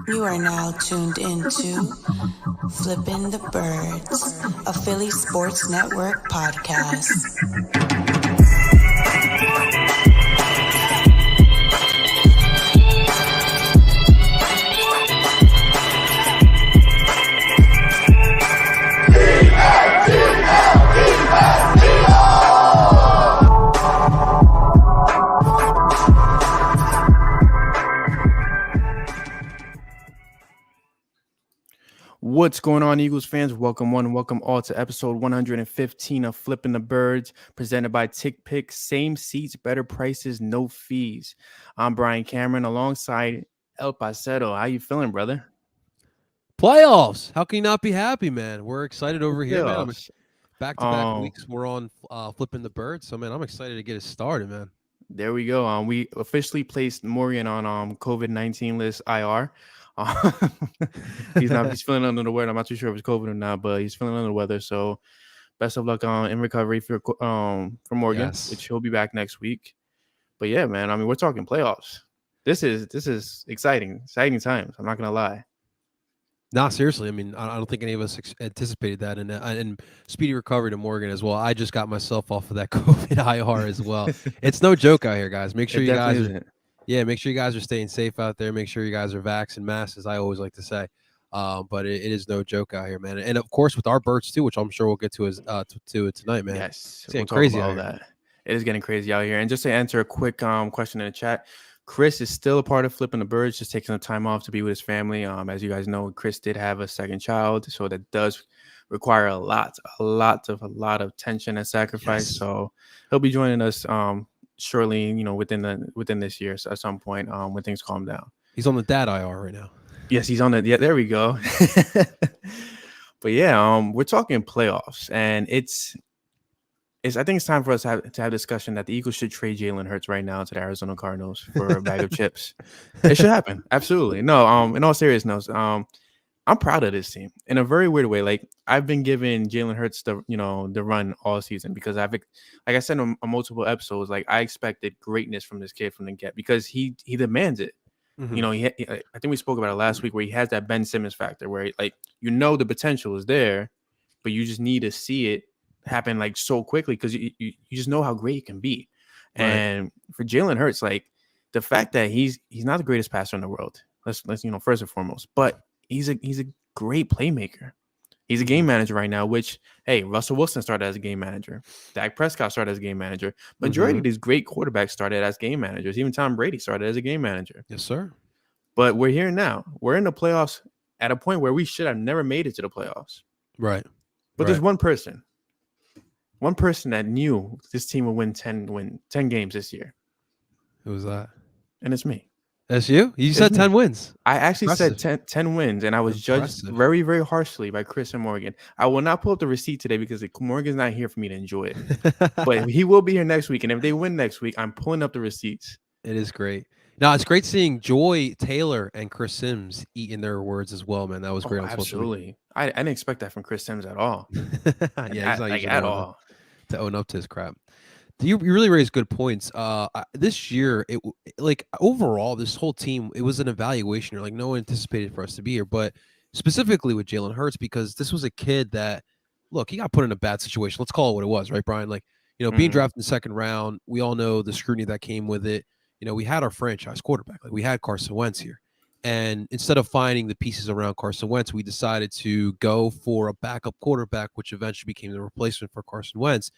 You are now tuned into Flippin' the Birds, a Philly Sports Network podcast. What's going on, Eagles fans? Welcome all to episode 115 of Flippin' the Birds, presented by Tick Pick. Same seats, better prices, no fees. I'm Brian Cameron alongside El Parcero. How you feeling, brother? Playoffs. How can you not be happy, man? We're excited over here, man. Back-to-back weeks. We're on Flipping the Bird. So, man, I'm excited to get it started, man. There we go. We officially placed Morgan on COVID-19 list IR. He's feeling under the weather. I'm not too sure if it's COVID or not, but he's feeling under the weather. So best of luck in recovery for Morgan, which he'll be back next week. But yeah, man, I mean, we're talking playoffs. This is exciting times. I'm not gonna lie. Nah, seriously. I mean, I don't think any of us anticipated that, and speedy recovery to Morgan as well. I just got myself off of that COVID IR as well. It's no joke out here, guys. Make sure you guys are. Yeah, make sure you guys are staying safe out there. Make sure you guys are vaxxed and masked, as I always like to say. But it is no joke out here, man. And of course, with our birds too, which I'm sure we'll get to tonight, man. Yes, it's getting crazy out that. It is getting crazy out here. And just to answer a quick question in the chat, Chris is still a part of Flipping the Birds, just taking some time off to be with his family. As you guys know, Chris did have a second child, so that does require a lot of tension and sacrifice. Yes. So he'll be joining us. Shortly, within this year, so at some point, when things calm down. He's on the dad IR right now. Yes, he's on it. Yeah, there we go. But yeah, we're talking playoffs, and it's. I think it's time for us to have a discussion that the Eagles should trade Jalen Hurts right now to the Arizona Cardinals for a bag of chips. It should happen, absolutely. No, in all seriousness, I'm proud of this team in a very weird way. Like, I've been giving Jalen Hurts the run all season because like I said on multiple episodes, like I expected greatness from this kid from the get because he demands it. Mm-hmm. I think we spoke about it last week where he has that Ben Simmons factor where the potential is there, but you just need to see it happen like so quickly because you just know how great he can be. Right. And for Jalen Hurts, like the fact that he's not the greatest passer in the world, let's first and foremost, but he's a great playmaker. He's a game manager right now, which, hey, Russell Wilson started as a game manager. Dak Prescott started as a game manager. Majority of these great quarterbacks started as game managers. Even Tom Brady started as a game manager. Yes, sir. But we're here now. We're in the playoffs at a point where we should have never made it to the playoffs. Right. But there's one person that knew this team would win 10 games this year. Who was that? And it's me. That's you? You said 10 wins. I actually said 10 wins, and I was judged very, very harshly by Chris and Morgan. I will not pull up the receipt today because Morgan's not here for me to enjoy it. But he will be here next week, and if they win next week, I'm pulling up the receipts. It is great. Now, it's great seeing Joy Taylor and Chris Sims eating their words as well, man. That was great. Absolutely. I didn't expect that from Chris Sims at all. Yeah, he's not at all. To own up to his crap. You really raised good points. This year, overall, this whole team, it was an evaluation. You're like, no one anticipated for us to be here, but specifically with Jalen Hurts, because this was a kid that, look, he got put in a bad situation. Let's call it what it was, right, Brian? Like, being drafted in the second round, we all know the scrutiny that came with it. We had our franchise quarterback. Like, we had Carson Wentz here. And instead of finding the pieces around Carson Wentz, we decided to go for a backup quarterback, which eventually became the replacement for Carson Wentz.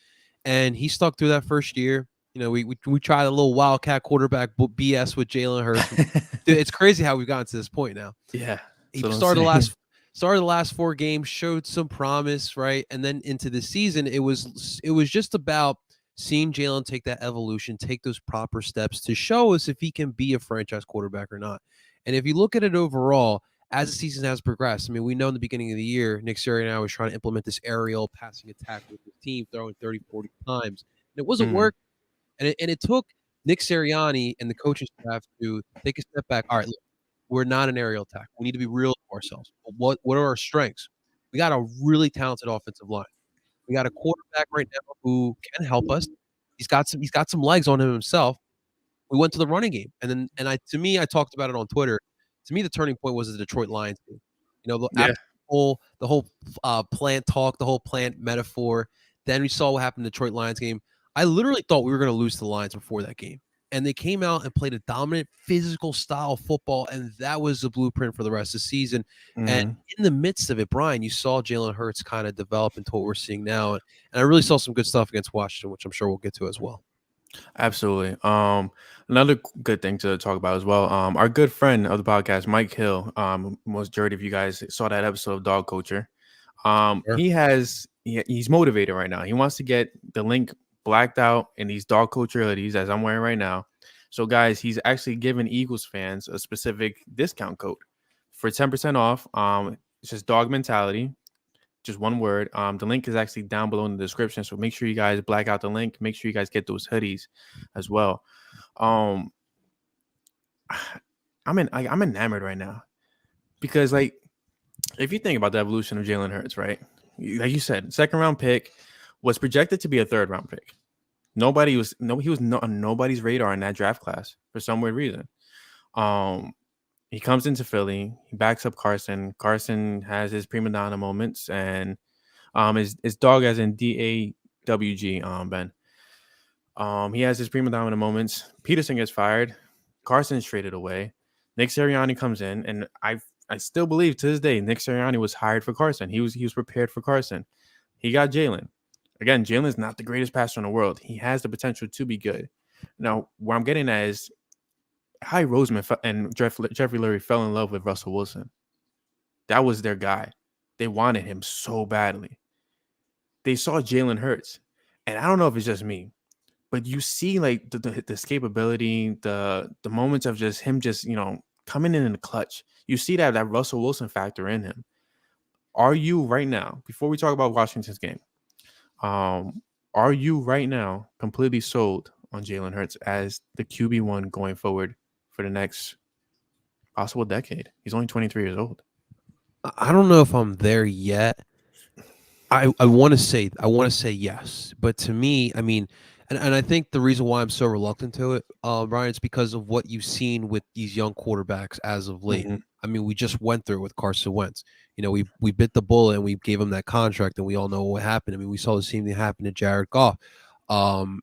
And he stuck through that first year. We tried a little wildcat quarterback BS with Jalen Hurts. Dude, it's crazy how we've gotten to this point now. Yeah. He started the last 4 games, showed some promise, right? And then into the season, it was just about seeing Jalen take that evolution, take those proper steps to show us if he can be a franchise quarterback or not. And if you look at it overall, as the season has progressed, I mean, we know in the beginning of the year, Nick Sirianni was trying to implement this aerial passing attack with his team, throwing 30, 40 times. And it wasn't working. And it took Nick Sirianni and the coaching staff to take a step back. All right, look, we're not an aerial attack. We need to be real to ourselves. But what are our strengths? We got a really talented offensive line. We got a quarterback right now who can help us. He's got some legs on him himself. We went to the running game, and to me, I talked about it on Twitter. To me, the turning point was the Detroit Lions game. Yeah. The whole plant talk, the whole plant metaphor. Then we saw what happened in the Detroit Lions game. I literally thought we were going to lose to the Lions before that game. And they came out and played a dominant physical style of football, and that was the blueprint for the rest of the season. And in the midst of it, Brian, you saw Jalen Hurts kind of develop into what we're seeing now. And I really saw some good stuff against Washington, which I'm sure we'll get to as well. Absolutely. Another good thing to talk about as well. Our good friend of the podcast, Mike Hill, majority of you guys saw that episode of Dog Culture. Sure. He's motivated right now. He wants to get the link blacked out in these Dog Culture hoodies as I'm wearing right now. So guys, he's actually giving Eagles fans a specific discount code for 10% off. It's just dog mentality. Just one word. The link is actually down below in the description. So make sure you guys black out the link. Make sure you guys get those hoodies as well. I'm enamored right now because, like, if you think about the evolution of Jalen Hurts, right? Like you said, second round pick was projected to be a third round pick. He was on nobody's radar in that draft class for some weird reason. He comes into Philly, he backs up Carson. Carson has his prima donna moments, and his dog as in DAWG, Ben. He has his prima donna moments. Peterson gets fired. Carson's traded away. Nick Sirianni comes in, and I still believe to this day Nick Sirianni was hired for Carson. He was prepared for Carson. He got Jalen. Again, Jalen's not the greatest passer in the world. He has the potential to be good. Now, where I'm getting at is Howie Roseman and Jeffrey Lurie fell in love with Russell Wilson. That was their guy. They wanted him so badly. They saw Jalen Hurts. And I don't know if it's just me, but you see like the escapability, the moments of just him just, coming in the clutch. You see that Russell Wilson factor in him. Are you right now, before we talk about Washington's game, are you right now completely sold on Jalen Hurts as the QB1 going forward for the next possible decade? He's only 23 years old. I don't know if I'm there yet. I want to say yes, but to me, I mean, and I think the reason why I'm so reluctant to it, Brian, is because of what you've seen with these young quarterbacks as of late. Mm-hmm. I mean, we just went through it with Carson Wentz. We bit the bullet and we gave him that contract, and we all know what happened. I mean, we saw the same thing happen to Jared Goff. The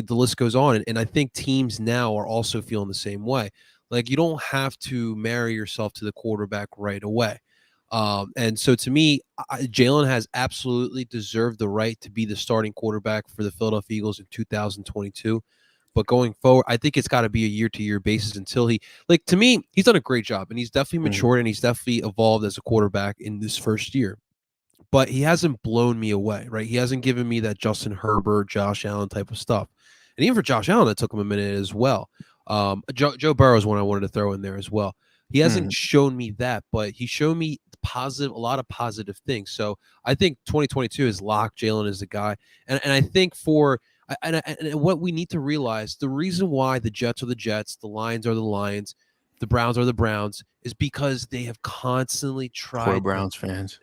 list goes on, and I think teams now are also feeling the same way. Like, you don't have to marry yourself to the quarterback right away. And so to me, Jalen has absolutely deserved the right to be the starting quarterback for the Philadelphia Eagles in 2022. But going forward, I think it's got to be a year-to-year basis until to me, he's done a great job, and he's definitely matured, and he's definitely evolved as a quarterback in this first year. But he hasn't blown me away, right? He hasn't given me that Justin Herbert, Josh Allen type of stuff. And even for Josh Allen, it took him a minute as well. Joe Burrow is one I wanted to throw in there as well. He hasn't shown me that, but he showed me a lot of positive things. So I think 2022 is locked. Jalen is the guy. And I think and what we need to realize, the reason why the Jets are the Jets, the Lions are the Lions, the Browns are the Browns, is because they have constantly tried. Poor Browns fans.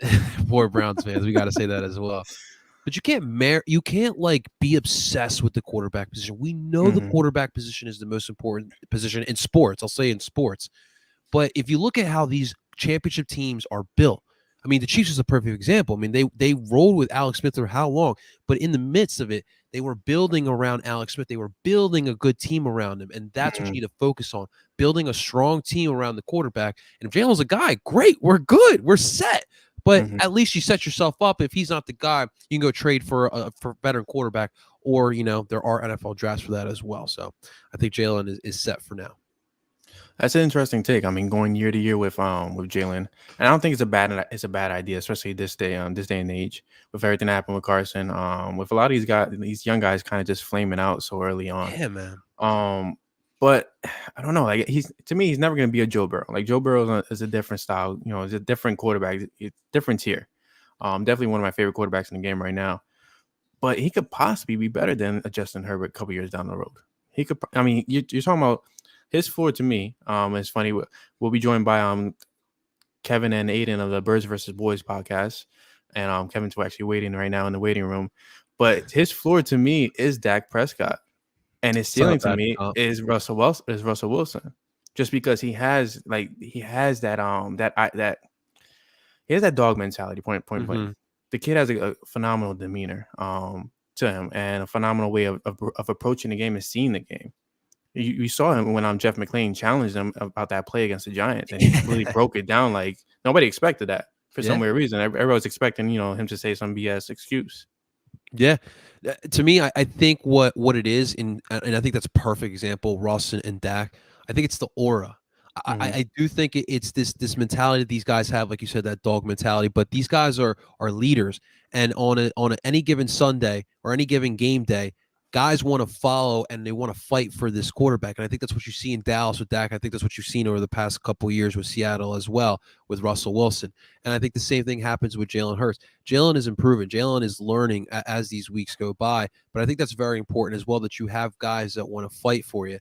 Poor Browns fans. We got to say that as well. But you can't be obsessed with the quarterback position. We know the quarterback position is the most important position in sports. I'll say in sports. But if you look at how these championship teams are built, I mean, the Chiefs is a perfect example. I mean, they rolled with Alex Smith for how long? But in the midst of it, they were building around Alex Smith. They were building a good team around him. And that's what you need to focus on, building a strong team around the quarterback. And if Jalen's a guy, great. We're good. We're set. But at least you set yourself up. If he's not the guy, you can go trade for a veteran quarterback, or, there are NFL drafts for that as well. So I think Jalen is set for now. That's an interesting take. I mean, going year to year with Jalen, and I don't think it's a bad idea, especially this day and age, with everything that happened with Carson. With a lot of these young guys kind of just flaming out so early on. Yeah, man. But I don't know. Like, he's never going to be a Joe Burrow. Like, Joe Burrow is a different style. Is a different quarterback. It's different tier. Definitely one of my favorite quarterbacks in the game right now. But he could possibly be better than a Justin Herbert a couple years down the road. He could. I mean, you're talking about. His floor to me, it's funny. We'll be joined by Kevin and Aiden of the Birds versus Boys podcast, and Kevin's actually waiting right now in the waiting room. But his floor to me is Dak Prescott. And his ceiling to me is Russell Wilson, just because he has that he has that dog mentality. Point blank. The kid has a phenomenal demeanor to him, and a phenomenal way of approaching the game and seeing the game. You saw him when Jeff McClain challenged him about that play against the Giants, and he really broke it down like nobody expected that for some weird reason. Everyone was expecting him to say some BS excuse. Yeah. To me, I think what it is, and I think that's a perfect example, Russ and Dak. I think it's the aura. I do think it's this mentality that these guys have, like you said, that dog mentality. But these guys are leaders, and on any given Sunday or any given game day, guys want to follow and they want to fight for this quarterback. And I think that's what you see in Dallas with Dak. I think that's what you've seen over the past couple of years with Seattle as well with Russell Wilson. And I think the same thing happens with Jalen Hurts. Jalen is improving. Jalen is learning as these weeks go by. But I think that's very important as well, that you have guys that want to fight for you.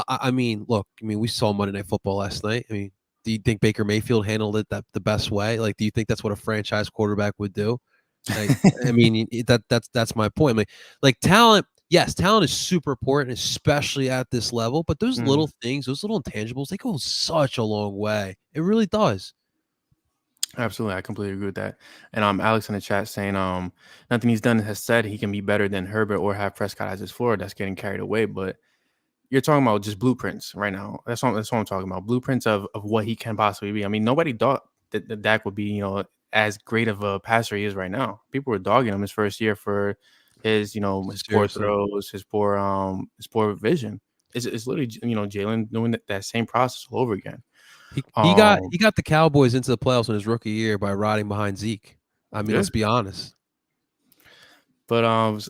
I mean, look, we saw Monday Night Football last night. I mean, do you think Baker Mayfield handled it the best way? Like, do you think that's what a franchise quarterback would do? Like, I mean, that's my point. I mean, like talent. Yes, talent is super important, especially at this level. But those little things, those little intangibles, they go such a long way. It really does. Absolutely, I completely agree with that. And Alex in the chat saying nothing he's done has said he can be better than Herbert or have Prescott as his floor. That's getting carried away. But you're talking about just blueprints right now. That's what I'm talking about. Blueprints of what he can possibly be. I mean, nobody thought that Dak would be as great of a passer he is right now. People were dogging him his first year for his his poor throws, his poor vision. It's literally Jalen doing that same process all over again. He got the Cowboys into the playoffs in his rookie year by riding behind Zeke. I mean, let's be honest. But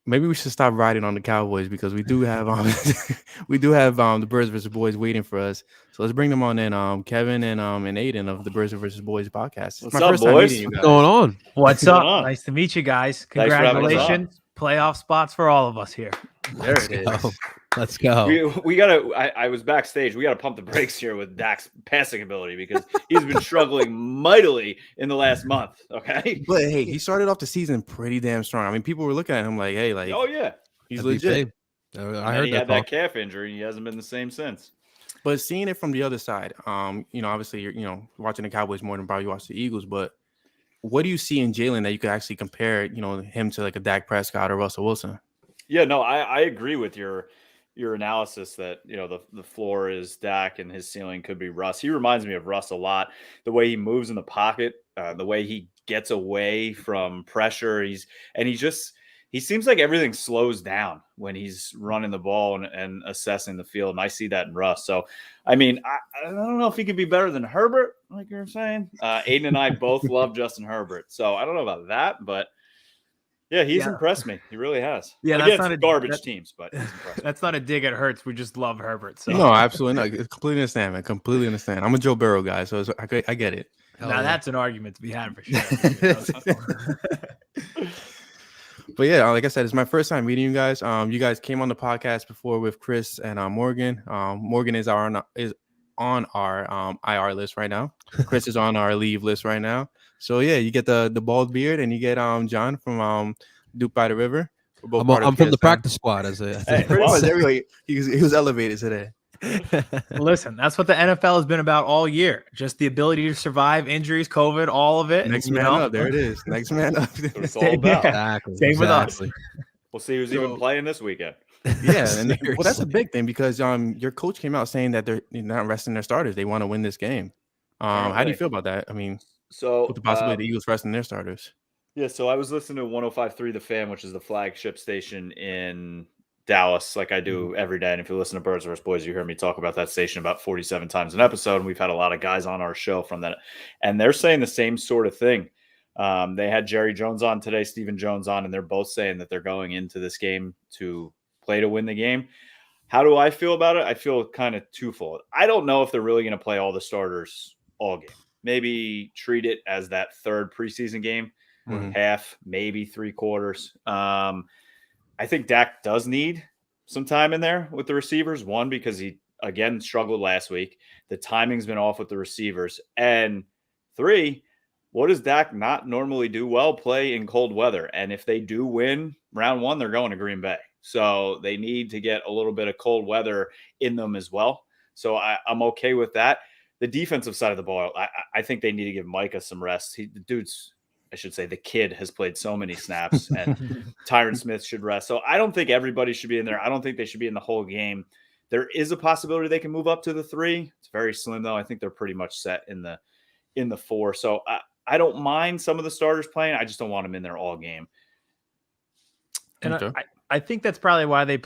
maybe we should stop riding on the Cowboys, because we do have the Birds versus Boys waiting for us. So let's bring them on in. Kevin and Aiden of the Birds versus Boys podcast. What's up, boys? What's going on? What's up? Nice to meet you guys. Congratulations. Playoff spots for all of us here. There it is. Let's go. We gotta. I was backstage. We gotta pump the brakes here with Dak's passing ability, because he's been struggling mightily in the last month. Okay, but hey, he started off the season pretty damn strong. I mean, people were looking at him like, hey, like, oh yeah, he's legit. I heard he had that calf injury. He hasn't been the same since. But seeing it from the other side, obviously you're watching the Cowboys more than probably watch the Eagles. But what do you see in Jalen that you could actually compare, him to like a Dak Prescott or Russell Wilson? Yeah, no, I agree with your analysis that the floor is Dak and his ceiling could be Russ. He reminds me of Russ a lot. The way he moves in the pocket, the way he gets away from pressure. He seems like everything slows down when he's running the ball and assessing the field. And I see that in Russ. So, I mean, I don't know if he could be better than Herbert, like you're saying. Aiden and I both love Justin Herbert. So I don't know about that, but yeah, he's impressed me. He really has. Yeah, that's not garbage teams, but he's impressed. That's not a dig at Hurts. We just love Herbert. So. No, absolutely not. Completely understand, man. Completely understand. I'm a Joe Burrow guy, so I get it. Now that's an argument to be had for sure. But yeah, like I said, it's my first time meeting you guys. You guys came on the podcast before with Chris and Morgan. Morgan is on our IR list right now. Chris is on our leave list right now. So yeah, you get the bald beard, and you get John from Duke by the River. I'm from the practice squad as a. He was elevated today. Listen, that's what the NFL has been about all year. Just the ability to survive injuries, COVID, all of it. Next man up. There it is. Next man up. It's all about. Exactly. Same with us. We'll see who's even playing this weekend. Yeah, and well, that's a big thing, because your coach came out saying that they're not resting their starters. They want to win this game. How do you feel about that? I mean, with the possibility of the Eagles resting their starters. Yeah, so I was listening to 105.3 The Fan, which is the flagship station in Dallas, like I do every day. And if you listen to Birds vs. Boys, you hear me talk about that station about 47 times an episode. And we've had a lot of guys on our show from that. And they're saying the same sort of thing. They had Jerry Jones on today, Stephen Jones on, and they're both saying that they're going into this game to play to win the game. How do I feel about it? I feel kind of twofold. I don't know if they're really going to play all the starters all game. Maybe treat it as that third preseason game, half, maybe 3/4. I think Dak does need some time in there with the receivers. One, because he, again, struggled last week. The timing's been off with the receivers. And 3, what does Dak not normally do well? Play in cold weather. And if they do win round 1, they're going to Green Bay. So they need to get a little bit of cold weather in them as well. So I'm okay with that. The defensive side of the ball, I think they need to give Micah some rest. The kid has played so many snaps, and Tyron Smith should rest. So I don't think everybody should be in there. I don't think they should be in the whole game. There is a possibility they can move up to the 3. It's very slim, though. I think they're pretty much set in the 4. So I don't mind some of the starters playing. I just don't want them in there all game. And I think that's probably why they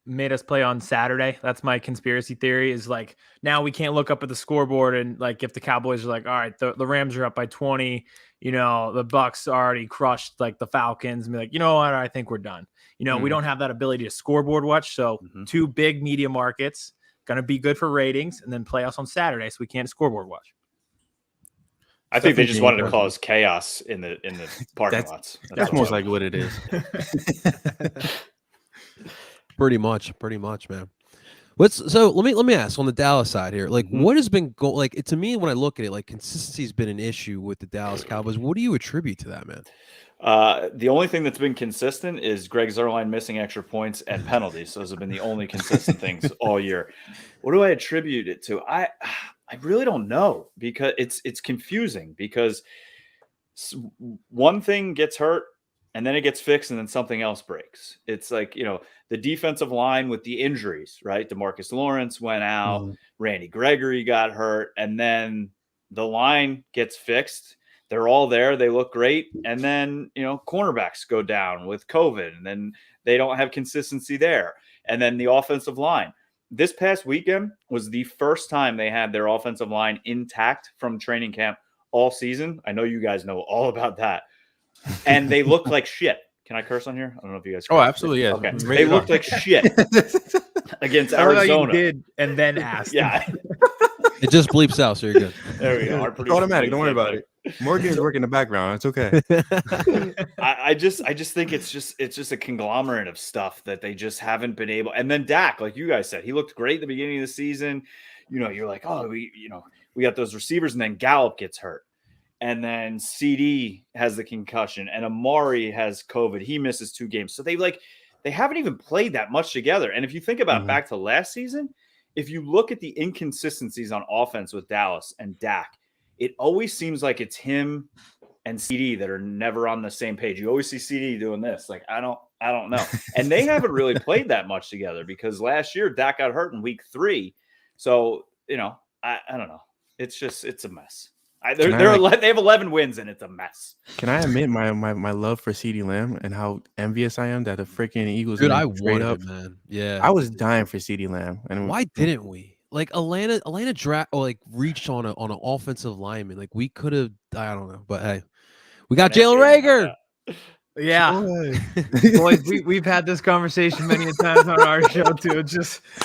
made us play on Saturday. That's my conspiracy theory, is like, now we can't look up at the scoreboard and like, if the Cowboys are like, all right, the Rams are up by 20, the Bucks already crushed like the Falcons, and be like, you know what, I think we're done. We don't have that ability to scoreboard watch. So 2 big media markets, going to be good for ratings, and then playoffs on Saturday, so we can't scoreboard watch. I think they just wanted to cause chaos in the parking lots. That's most likely what it is. Pretty much, man. So let me ask on the Dallas side here, like what has been to me, when I look at it, like consistency has been an issue with the Dallas Cowboys. What do you attribute to that, man? The only thing that's been consistent is Greg Zuerlein missing extra points and penalties. Those have been the only consistent things all year. What do I attribute it to? I really don't know, because it's confusing, because one thing gets hurt and then it gets fixed and then something else breaks. It's like, the defensive line with the injuries, right? DeMarcus Lawrence went out, Randy Gregory got hurt, and then the line gets fixed. They're all there. They look great. And then, cornerbacks go down with COVID, and then they don't have consistency there. And then the offensive line. This past weekend was the first time they had their offensive line intact from training camp all season. I know you guys know all about that. And they looked like shit. Can I curse on here? I don't know if you guys. Oh, absolutely, yeah. Okay. They looked like shit against Arizona. You did, and then asked. Yeah. It just bleeps out, so you're good. There we go. It's automatic. Don't worry about it. Morgan's working in the background. It's okay. I just think it's just a conglomerate of stuff that they just haven't been able. And then Dak, like you guys said, he looked great at the beginning of the season. You're like, oh, we got those receivers, and then Gallup gets hurt. And then CD has the concussion, and Amari has COVID. He misses 2 games. So they haven't even played that much together. And if you think about back to last season, if you look at the inconsistencies on offense with Dallas and Dak, it always seems like it's him and CD that are never on the same page. You always see CD doing this. Like, I don't know. And they haven't really played that much together, because last year Dak got hurt in week 3. So, I don't know. It's a mess. They have 11 wins, and it's a mess. Can I admit my love for CeeDee Lamb and how envious I am that the freaking Eagles? Dude, I wanted him, man. Yeah, I was dying for CeeDee Lamb. And why didn't we? Like Atlanta draft or like reached on an offensive lineman. Like we could have. I don't know, but hey, we got Jalen Reagor. Yeah, boys, we've had this conversation many times on our show too.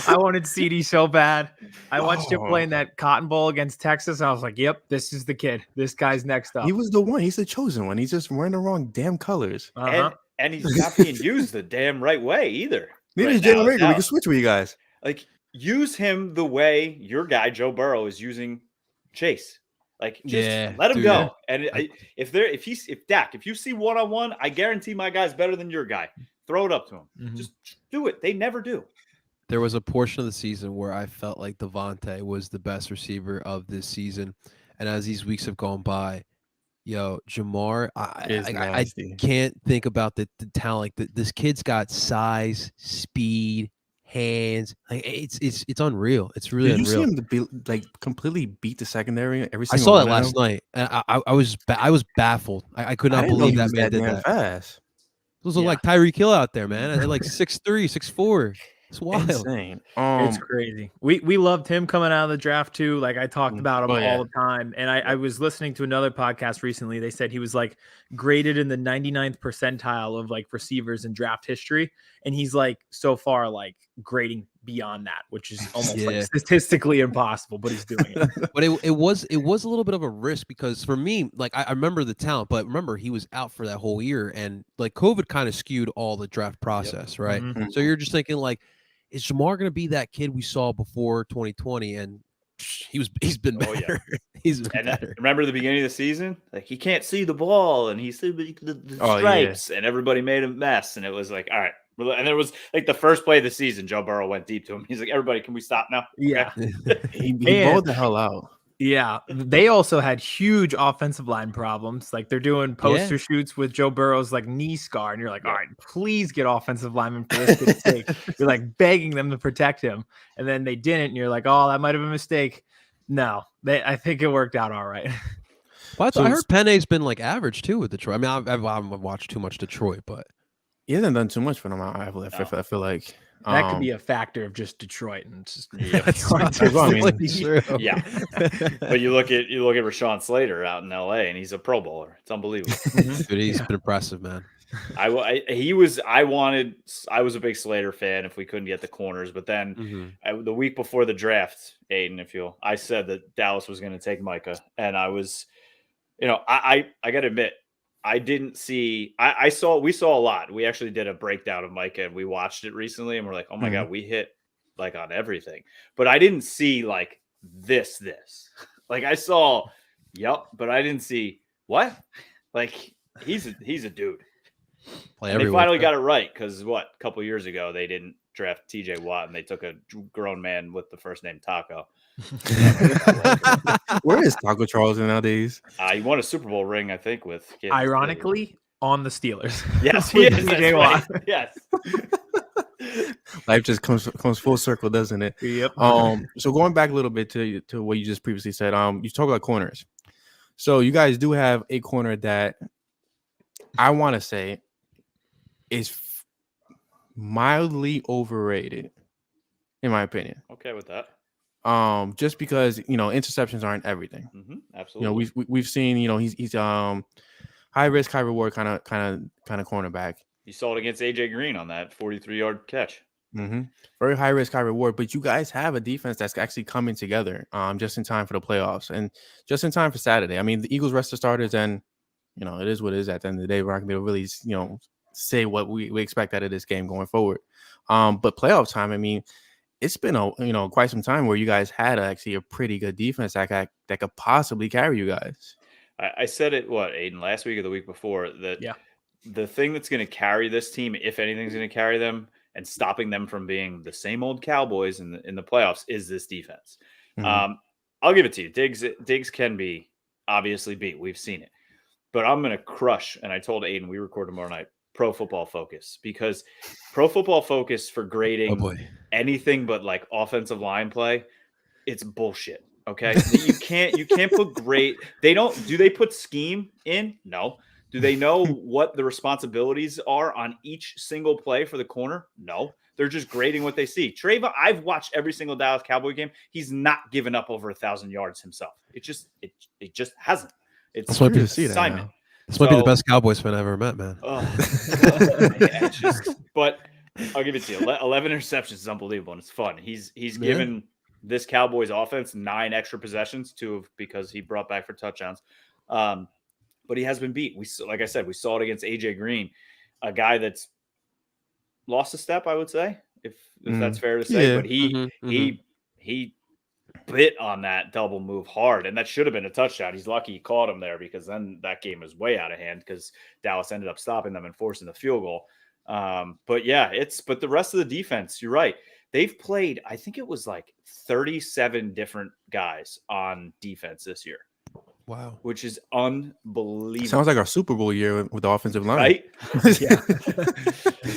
I wanted CD so bad. I watched him play in that Cotton Bowl against Texas. And I was like, "Yep, this is the kid. This guy's next up." He was the one. He's the chosen one. He's just wearing the wrong damn colors, and he's not being used the damn right way either. Neither is Jalen Reagor. We can switch with you guys. Like, use him the way your guy Joe Burrow is using Chase. Like, just let him go. And if Dak, if you see one-on-one, I guarantee my guy's better than your guy. Throw it up to him. Just do it. They never do. There was a portion of the season where I felt like Devontae was the best receiver of this season. And as these weeks have gone by, Jamar, I can't think about the talent. Like this kid's got size, speed, hands. Like it's unreal. It's really unreal. Did you see him be completely beat the secondary every single? I saw that last night, and I was baffled. I could not believe that man did that fast. Those look like Tyreek Hill out there, man. They're like 6'3", 6'4". It's wild. Insane. It's crazy. We loved him coming out of the draft too. Like I talked about him all the time. And I was listening to another podcast recently. They said he was like graded in the 99th percentile of like receivers in draft history. And he's like so far like grading beyond that, which is almost like statistically impossible, but he's doing it. But it was a little bit of a risk, because for me, like I remember the talent, but remember he was out for that whole year, and like COVID kind of skewed all the draft process, right? Mm-hmm. So you're just thinking like, is Jamar going to be that kid we saw before 2020? And he's been better. He's been better. Remember the beginning of the season? Like he can't see the ball, and he see the stripes, and everybody made a mess. And it was like, all right, And it was like the first play of the season, Joe Burrow went deep to him. He's like, everybody, can we stop now? Yeah. Okay. He balled the hell out. Yeah. They also had huge offensive line problems. Like they're doing poster shoots with Joe Burrow's like knee scar. And you're like, all right, please get offensive linemen for this kid's sake. You're like begging them to protect him. And then they didn't. And you're like, oh, that might have been a mistake. No, I think it worked out all right. Well, I heard Penne's been like average too with Detroit. I mean, I haven't watched too much Detroit, but he hasn't done too much for them. I feel like that could be a factor of just Detroit and just true. Yeah. But you look at Rashawn Slater out in LA, and he's a Pro Bowler. It's unbelievable. Dude, he's been impressive, man. I was a big Slater fan if we couldn't get the corners, but then the week before the draft, Aiden, I said that Dallas was going to take Micah, and I was, I got to admit, I didn't see. We saw a lot. We actually did a breakdown of Micah, and we watched it recently, and we're like, oh my god, we hit like on everything, but I didn't see like this. Like I saw, but I didn't see what. Like he's a dude. They finally got it right because a couple of years ago they didn't draft TJ Watt and they took a grown man with the first name Taco. Where is Taco Charles nowadays? He won a Super Bowl ring, I think, with ironically on the Steelers. Yes, he is. TJ Watt. Yes. Life just comes full circle, doesn't it? Yep. So going back a little bit to what you just previously said, you talk about corners. So you guys do have a corner that I want to say is mildly overrated, in my opinion. Okay with that. Just because interceptions aren't everything. Absolutely. We've seen he's high risk, high reward kind of cornerback. You saw it against AJ Green on that 43-yard catch. Very high risk, high reward. But you guys have a defense that's actually coming together just in time for the playoffs and just in time for Saturday. I mean, the Eagles rest the starters, and it is what it is. At the end of the day, we're not going to be able to really say what we expect out of this game going forward. But playoff time, I mean, it's been quite some time where you guys had actually a pretty good defense that could possibly carry you guys. I said it Aiden, last week or the week before that the thing that's going to carry this team, if anything's going to carry them and stopping them from being the same old Cowboys in the playoffs, is this defense. I'll give it to you. Diggs can be obviously beat. We've seen it. But I'm going to crush, and I told Aiden we record tomorrow night, Pro Football Focus, because Pro Football Focus for grading anything but like offensive line play, it's bullshit. Okay. You can't put grade. Do they put scheme in? No. Do they know what the responsibilities are on each single play for the corner? No. They're just grading what they see. Trayvon, I've watched every single Dallas Cowboy game. He's not given up over 1,000 yards himself. It just hasn't. It's might be the assignment. This might be the best Cowboys fan I ever met, man. But I'll give it to you. 11 interceptions is unbelievable, and it's fun. He's given this Cowboys offense 9 extra possessions, 2 because he brought back for touchdowns. But he has been beat. Like I said, we saw it against AJ Green, a guy that's lost a step, I would say, if that's fair to say. But he bit on that double move hard, and that should have been a touchdown. He's lucky he caught him there, because then that game was way out of hand because Dallas ended up stopping them and forcing the field goal. But the rest of the defense, you're right. They've played, I think it was like 37 different guys on defense this year. Wow. Which is unbelievable. Sounds like our Super Bowl year with the offensive line. Right? Yeah.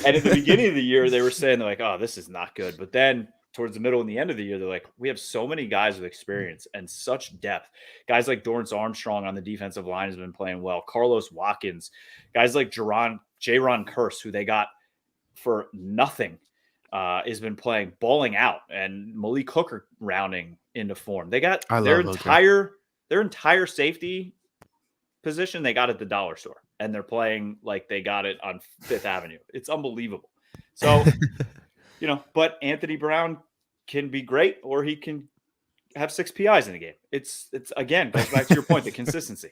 And at the beginning of the year, they were saying, they're like, oh, this is not good. But then towards the middle and the end of the year, they're like, we have so many guys with experience and such depth. Guys like Dorrance Armstrong on the defensive line has been playing well. Carlos Watkins, guys like Jaron Kearse, who they got for nothing, has been balling out, and Malik Hooker rounding into form. They got their entire safety position they got at the dollar store, and they're playing like they got it on Fifth Avenue. It's unbelievable. So, but Anthony Brown can be great, or he can have 6 PIs in the game. It's again, goes back to your point, the consistency.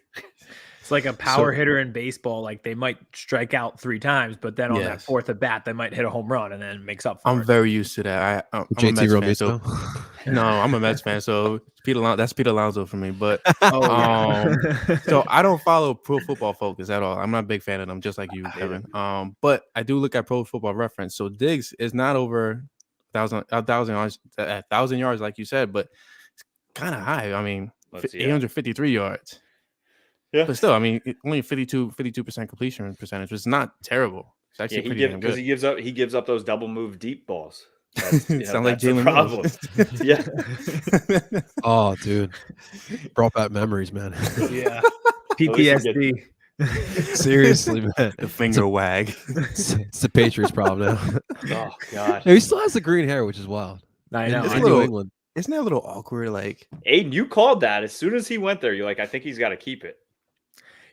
It's like a power hitter in baseball. Like they might strike out 3 times, but then on that 4th at bat, they might hit a home run and then it makes up for it. I'm very used to that. I'm JT Realmuto. No, I'm a Mets fan, so that's Pete Alonso for me. But Oh, so I don't follow Pro Football Focus at all. I'm not a big fan of them, just like you, Kevin. But I do look at Pro Football Reference. So Diggs is not over 1,000 yards, like you said, but it's kind of high. I mean, 853 yards. Yeah, but still, I mean, only 52% completion percentage, which is not terrible. It's actually pretty damn good. Because he gives up those double move deep balls. Sounds like Jalen Hurts. Yeah. Oh, dude, brought back memories, man. Yeah, PTSD. Seriously, man. The finger wag. It's the Patriots' problem now. Oh God. He still has the green hair, which is wild. I know. In New England. Isn't that a little awkward? Like, Aiden, you called that as soon as he went there. You're like, I think he's got to keep it.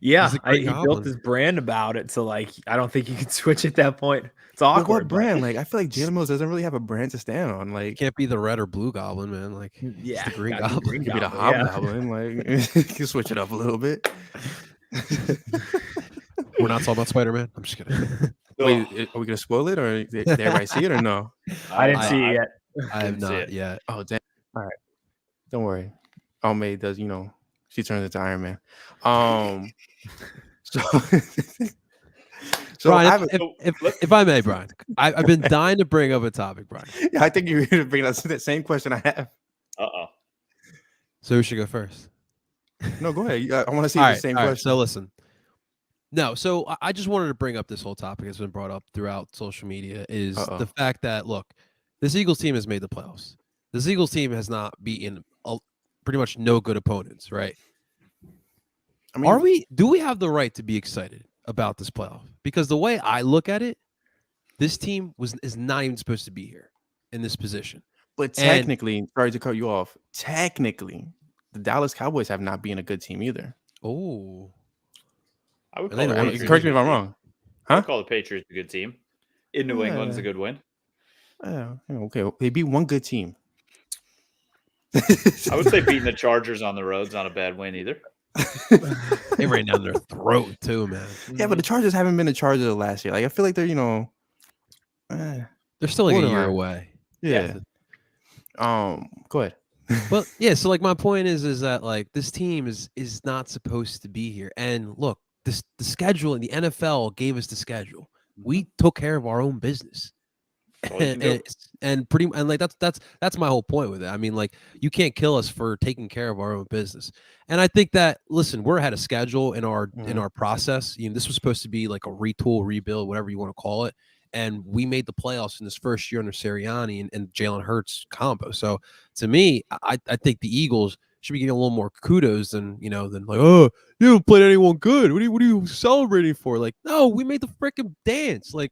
Yeah, he built his brand about it, so like I don't think you can switch at that point. It's awkward. What brand? Like I feel like Jalen Mills doesn't really have a brand to stand on. Like can't be the red or blue goblin, man. Like yeah, the green goblin. Could be the hobgoblin. Like you can switch it up a little bit. We're not talking about Spider-Man. I'm just kidding. Wait, are we gonna spoil it, or did everybody see it, or no? I didn't see it yet. I have not yet. Oh damn! All right, don't worry. May does. She turns into Iron Man. So Brian, if I may, Brian, I've been dying to bring up a topic, Brian. Yeah, I think you're going to bring up that same question I have. So who should go first? No, go ahead. I want to see the same question. So listen. No, so I just wanted to bring up this whole topic that's been brought up throughout social media is the fact that, look, this Eagles team has made the playoffs. This Eagles team has not beaten pretty much no good opponents, right? I mean, do we have the right to be excited about this playoff? Because the way I look at it, this team is not even supposed to be here in this position. But technically, sorry to cut you off, technically, the Dallas Cowboys have not been a good team either. Oh. I would correct me if I'm wrong. I would call the Patriots a good team. In New England's a good win. Okay. They beat one good team. I would say beating the Chargers on the road's not a bad win either. They ran down their throat too, man. Yeah, but the Chargers haven't been the Chargers of last year. Like I feel like they're, they're still like a year away. Yeah. Go ahead. Well, yeah. So like my point is that like this team is not supposed to be here. And look, the schedule in the NFL gave us the schedule. We took care of our own business. And like that's my whole point with it. I mean, like you can't kill us for taking care of our own business. And I think that listen, we're ahead of schedule in our process. This was supposed to be like a retool, rebuild, whatever you want to call it. And we made the playoffs in this first year under Sirianni and Jalen Hurts combo. So to me, I think the Eagles should be getting a little more kudos than like, oh, you haven't played anyone good. What are you celebrating for? Like, no, we made the freaking dance. Like,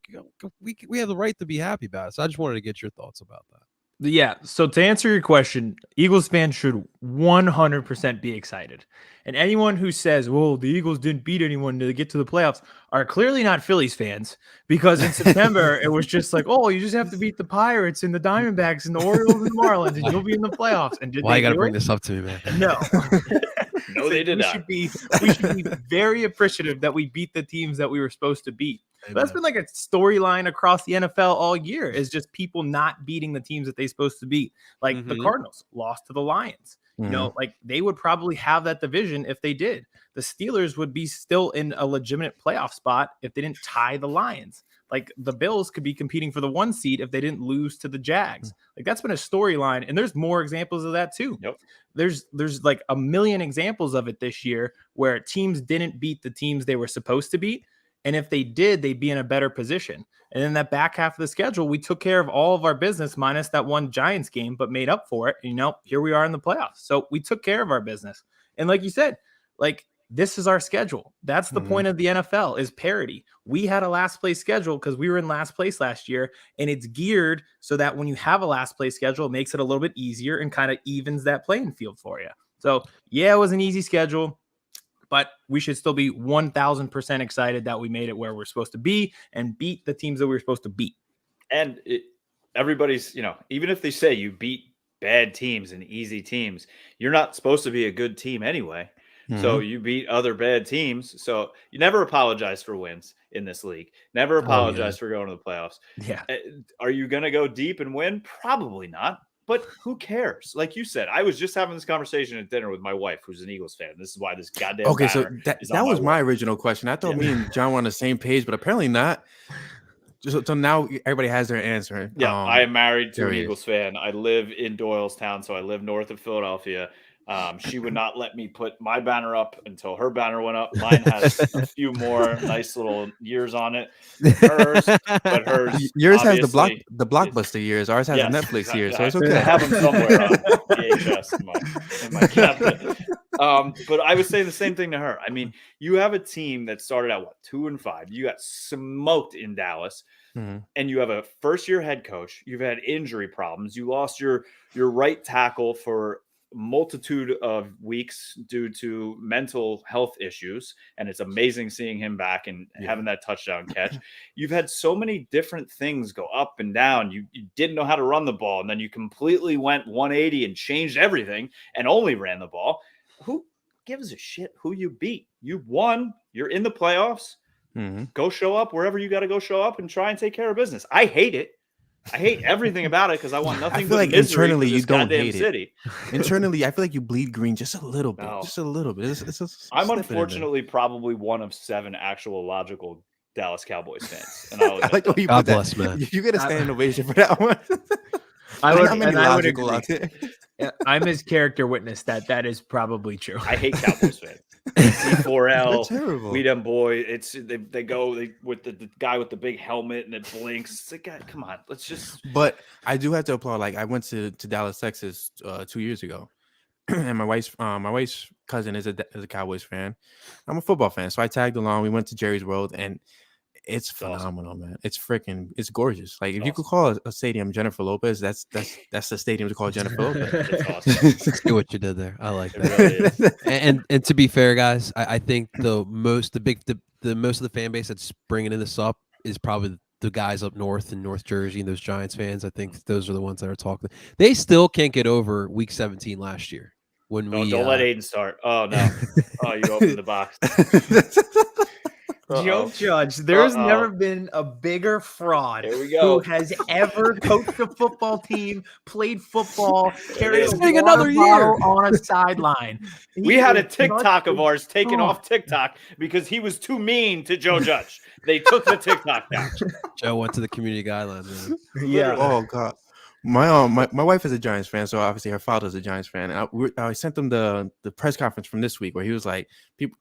we have the right to be happy about it. So I just wanted to get your thoughts about that. Yeah. So to answer your question, Eagles fans should 100% be excited. And anyone who says, well, the Eagles didn't beat anyone to get to the playoffs are clearly not Phillies fans, because in September, it was just like, oh, you just have to beat the Pirates and the Diamondbacks and the Orioles and the Marlins and you'll be in the playoffs. And why you got to bring this up to me, man? No. No, they did not. We should be very appreciative that we beat the teams that we were supposed to beat. That's been like a storyline across the NFL all year, is just people not beating the teams that they're supposed to beat. Like the Cardinals lost to the Lions. Like they would probably have that division if they did. The Steelers would be still in a legitimate playoff spot if they didn't tie the Lions. Like the Bills could be competing for the 1 seed if they didn't lose to the Jags. Like that's been a storyline, and there's more examples of that too. Yep. There's like a million examples of it this year where teams didn't beat the teams they were supposed to beat. And if they did, they'd be in a better position. And in that back half of the schedule, we took care of all of our business minus that one Giants game, but made up for it. Here we are in the playoffs. So we took care of our business. And like you said, like this is our schedule. That's the point of the NFL, is parity. We had a last place schedule because we were in last place last year, and it's geared so that when you have a last place schedule, it makes it a little bit easier and kind of evens that playing field for you. So yeah, it was an easy schedule, but we should still be 1,000% excited that we made it where we're supposed to be and beat the teams that we were supposed to beat. And everybody's, even if they say you beat bad teams and easy teams, you're not supposed to be a good team anyway. So you beat other bad teams. So you never apologize for wins in this league. Never apologize for going to the playoffs. Yeah. Are you going to go deep and win? Probably not. But who cares? Like you said, I was just having this conversation at dinner with my wife, who's an Eagles fan. This is why this goddamn Okay, so banner that is on was my wall. original question. I thought me and John were on the same page, but apparently not. So now everybody has their answer. Yeah, I am married to an there he Eagles fan. I live in Doylestown, so I live north of Philadelphia. She would not let me put my banner up until her banner went up. Mine has a few more nice little years on it. But hers yours has obviously the blockbuster years. Ours has Yes, the Netflix exactly. years, so it's I okay. have them somewhere on VHS in my cabinet. But I was saying the same thing to her. I mean, you have a team that started out 2-5. You got smoked in Dallas, and you have a first-year head coach. You've had injury problems. You lost your right tackle for multitude of weeks due to mental health issues, and it's amazing seeing him back and having that touchdown catch. You've had so many different things go up and down. You didn't know how to run the ball, and then you completely went 180 and changed everything and only ran the ball. Who gives a shit who you beat? You won. You're in the playoffs. Go show up wherever you got to go show up and try and take care of business. I hate it. I hate everything about it because I want nothing I feel but like misery internally for this you don't goddamn hate city. it. Internally, I feel like you bleed green just a little bit. No. Just a little bit. I'm unfortunately probably one of 7 actual logical Dallas Cowboys fans. And I like the way you God put bless, that. man. You get a standing ovation for that one. I would agree. agree. I'm his character witness that is probably true. I hate Cowboys fans. C4L, terrible. we them boy. It's they go with the guy with the big helmet and it blinks. It's like, God, come on, let's just. But I do have to applaud. Like I went to Dallas, Texas, 2 years ago, and my wife's cousin is a Cowboys fan. I'm a football fan, so I tagged along. We went to Jerry's World, and it's phenomenal, man. It's gorgeous. Like if you could call a stadium Jennifer Lopez, that's the stadium to call Jennifer Lopez. It's awesome. See what you did there. I like It that. really is. And to be fair, guys, I think the most of the fan base that's bringing this up is probably the guys up north in North Jersey and those Giants fans. I think those are the ones that are talking. They still can't get over Week 17 last year when Don't let Aiden start. Oh no! Oh, you opened the box. Joe Judge, there's never been a bigger fraud Here we go. who has ever coached a football team, played football, carried It's a been water another year. bottle on a sideline. We had a TikTok of ours taken off TikTok because he was too mean to Joe Judge. They took the TikTok down. Joe went to the community guidelines. Man. Yeah. Oh God. My wife is a Giants fan, so obviously her father's a Giants fan. And I sent them the press conference from this week where he was like,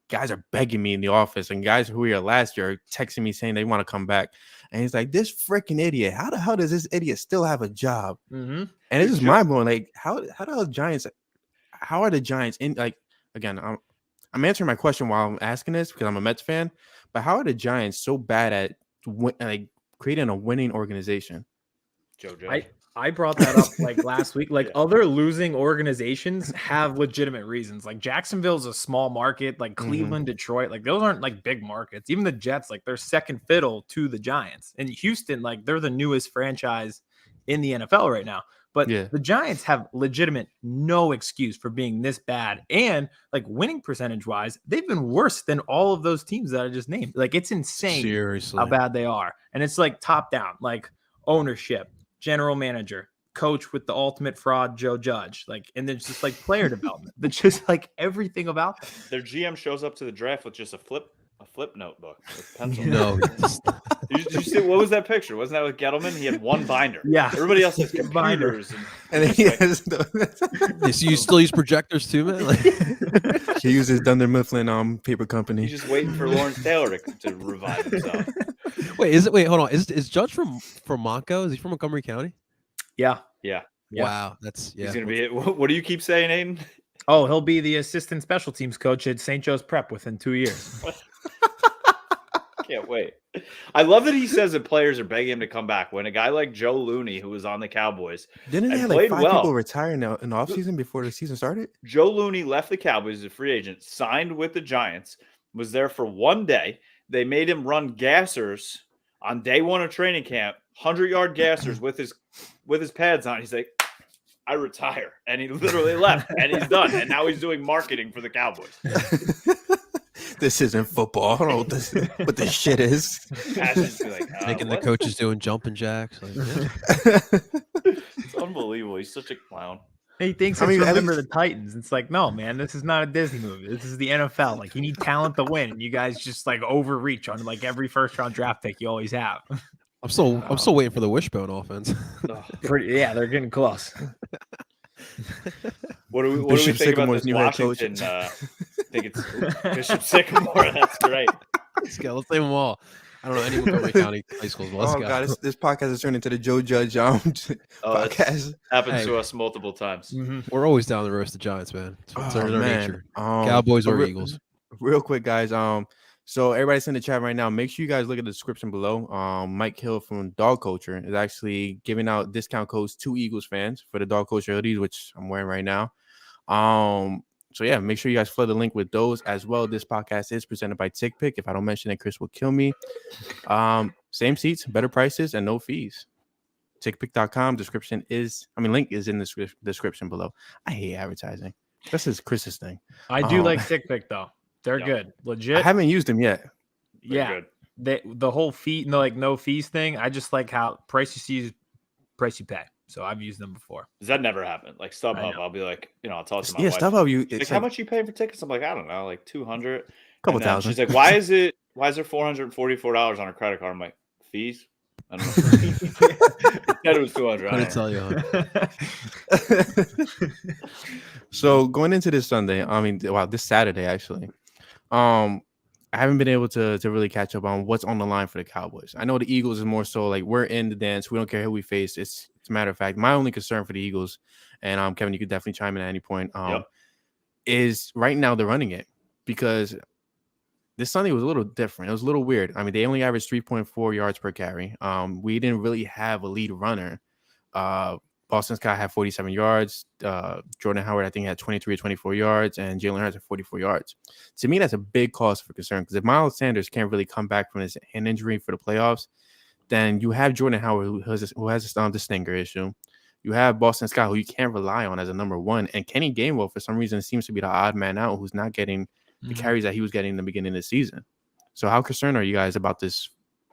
guys are begging me in the office, and guys who were here last year are texting me saying they want to come back. And he's like, this freaking idiot, how the hell does this idiot still have a job? And it's just mind blowing. Like, how are the Giants in, like, again, I'm answering my question while I'm asking this because I'm a Mets fan, but how are the Giants so bad at like creating a winning organization? Joe Judge. I brought that up like last week. Like other losing organizations have legitimate reasons. Like Jacksonville's a small market, like Cleveland, Detroit, like those aren't like big markets. Even the Jets, like they're second fiddle to the Giants. And Houston, like they're the newest franchise in the NFL right now. But the Giants have legitimate no excuse for being this bad. And like winning percentage wise, they've been worse than all of those teams that I just named. Like it's insane Seriously. how bad they are. And it's like top down, like ownership, general manager, coach with the ultimate fraud, Joe Judge. Like, and there's just like player development. That's just like everything about them. Their GM shows up to the draft with just a flip notebook with pencil. No. Did you see what was that picture? Wasn't that with Gettleman? He had one binder. Yeah. Everybody else has computers. And then he has So you still use projectors too, man? Like, he uses Dunder Mifflin paper company. He's just waiting for Lawrence Taylor to revive himself. hold on. Is Judge from Monco? Is he from Montgomery County? Yeah. Yeah. Wow. That's He's gonna be. What do you keep saying, Aiden? Oh, he'll be the assistant special teams coach at St. Joe's Prep within 2 years. Can't wait. I love that he says that players are begging him to come back when a guy like Joe Looney, who was on the Cowboys, Didn't they have like 5 people retire in the offseason before the season started? Joe Looney left the Cowboys as a free agent, signed with the Giants, was there for 1 day. They made him run gassers on day 1 of training camp, 100-yard gassers with his pads on. He's like, I retire. And he literally left and he's done. And now he's doing marketing for the Cowboys. This isn't football. I don't know what this shit is. Like, making the coaches doing jumping jacks. Like, yeah. It's unbelievable. He's such a clown. He thinks it's Remember the Titans. It's like, no, man, this is not a Disney movie. This is the NFL. Like, you need talent to win, and you guys just like overreach on like every first round draft pick you always have. I'm still waiting for the wishbone offense. Yeah, they're getting close. What do we think about this Washington? I think it's Bishop Sycamore. That's great. Let's name them all. I don't know any Montgomery County high schools. Let's go. God, this podcast has turned into the Joe Judge podcast. Happens to us multiple times. Mm-hmm. We're always down the roast of Giants, man. It's our nature. Cowboys or Eagles. Real quick, guys. So everybody's in the chat right now. Make sure you guys look at the description below. Mike Hill from Dog Culture is actually giving out discount codes to Eagles fans for the Dog Culture hoodies, which I'm wearing right now. So yeah, make sure you guys flood the link with those as well. This podcast is presented by TickPick. If I don't mention it, Chris will kill me. Same seats, better prices, and no fees. TickPick.com. Link is in the description below. I hate advertising. This is Chris's thing. I do like TickPick though. They're good, legit. I haven't used them yet. Yeah, the whole fee, no fees thing. I just like how price you see, price you pay. So I've used them before. Does that never happen? Like StubHub, I'll be like, I'll talk to my wife. StubHub, how much you pay for tickets? I'm like, I don't know, like $200. Couple thousand. She's like, why is there $444 on a credit card? I'm like, fees? I don't know. Said it was $200. I tell you. So going into this Sunday, this Saturday actually, I haven't been able to really catch up on what's on the line for the Cowboys. I know the Eagles is more so like we're in the dance. We don't care who we face. It's a matter of fact. My only concern for the Eagles, and Kevin, you could definitely chime in at any point, is right now they're running it because this Sunday was a little different. It was a little weird. They only averaged 3.4 yards per carry. We didn't really have a lead runner. Boston Scott had 47 yards. Jordan Howard, I think, had 23 or 24 yards, and Jalen Hurts had 44 yards. To me, that's a big cause for concern because if Miles Sanders can't really come back from his hand injury for the playoffs, then you have Jordan Howard who has the stinger issue. You have Boston Scott, who you can't rely on as a number one, and Kenny Gainwell, for some reason, seems to be the odd man out who's not getting the carries that he was getting in the beginning of the season. So how concerned are you guys about this,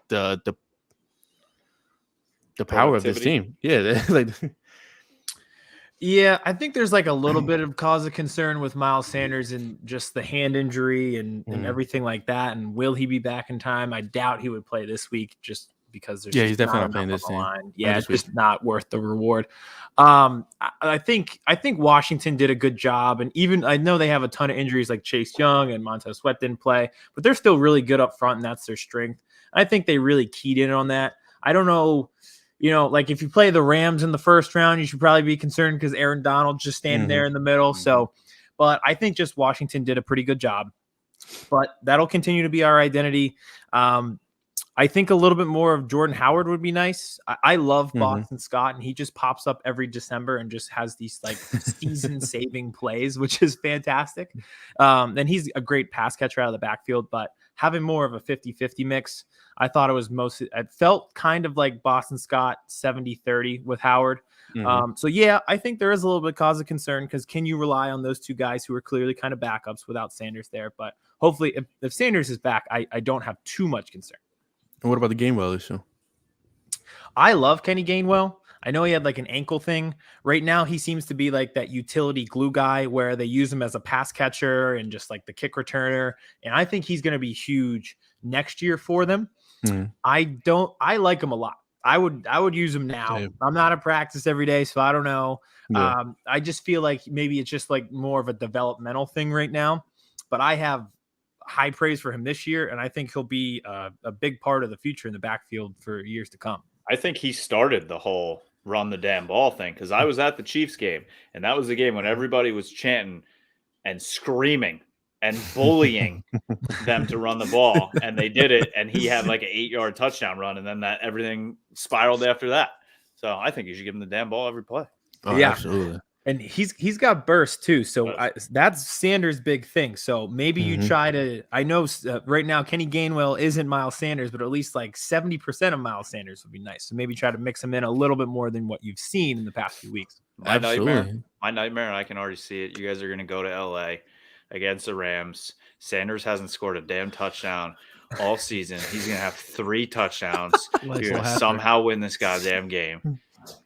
the power of this team? Yeah, Yeah, I think there's like a little bit of cause of concern with Miles Sanders and just the hand injury and everything like that. And will he be back in time? I doubt he would play this week just because there's he's definitely not playing this line. Yeah, it's just not worth the reward. I think Washington did a good job, and even I know they have a ton of injuries like Chase Young and Montez Sweat didn't play, but they're still really good up front, and that's their strength. I think they really keyed in on that. I don't know. Like if you play the Rams in the first round, you should probably be concerned because Aaron Donald's just standing there in the middle. So, but I think just Washington did a pretty good job. But that'll continue to be our identity. I think a little bit more of Jordan Howard would be nice. I love Boston Scott, and he just pops up every December and just has these like season-saving plays, which is fantastic. And he's a great pass catcher out of the backfield, but having more of a 50-50 mix, I thought it felt kind of like Boston Scott 70-30 with Howard. So yeah, I think there is a little bit of cause of concern because can you rely on those two guys who are clearly kind of backups without Sanders there? But hopefully if Sanders is back, I don't have too much concern. And what about the Gainwell issue? I love Kenny Gainwell. I know he had like an ankle thing. Right now, he seems to be like that utility glue guy where they use him as a pass catcher and just like the kick returner. And I think he's going to be huge next year for them. I like him a lot. I would use him now. Same. I'm not at practice every day, so I don't know. Yeah. I just feel like maybe it's just like more of a developmental thing right now. But I have high praise for him this year, and I think he'll be a big part of the future in the backfield for years to come. I think he started the whole run the damn ball thing because I was at the Chiefs game, and that was the game when everybody was chanting and screaming and bullying them to run the ball, and they did it, and he had like an 8-yard touchdown run, and then everything spiraled after that. So I think you should give him the damn ball every play. Oh, yeah, absolutely. And he's got burst too, so that's Sanders' big thing. So maybe you try to. I know right now Kenny Gainwell isn't Miles Sanders, but at least like 70% of Miles Sanders would be nice. So maybe try to mix him in a little bit more than what you've seen in the past few weeks. My nightmare, and I can already see it. You guys are going to go to LA against the Rams. Sanders hasn't scored a damn touchdown all season. He's going to have 3 touchdowns. You're going to somehow win this goddamn game.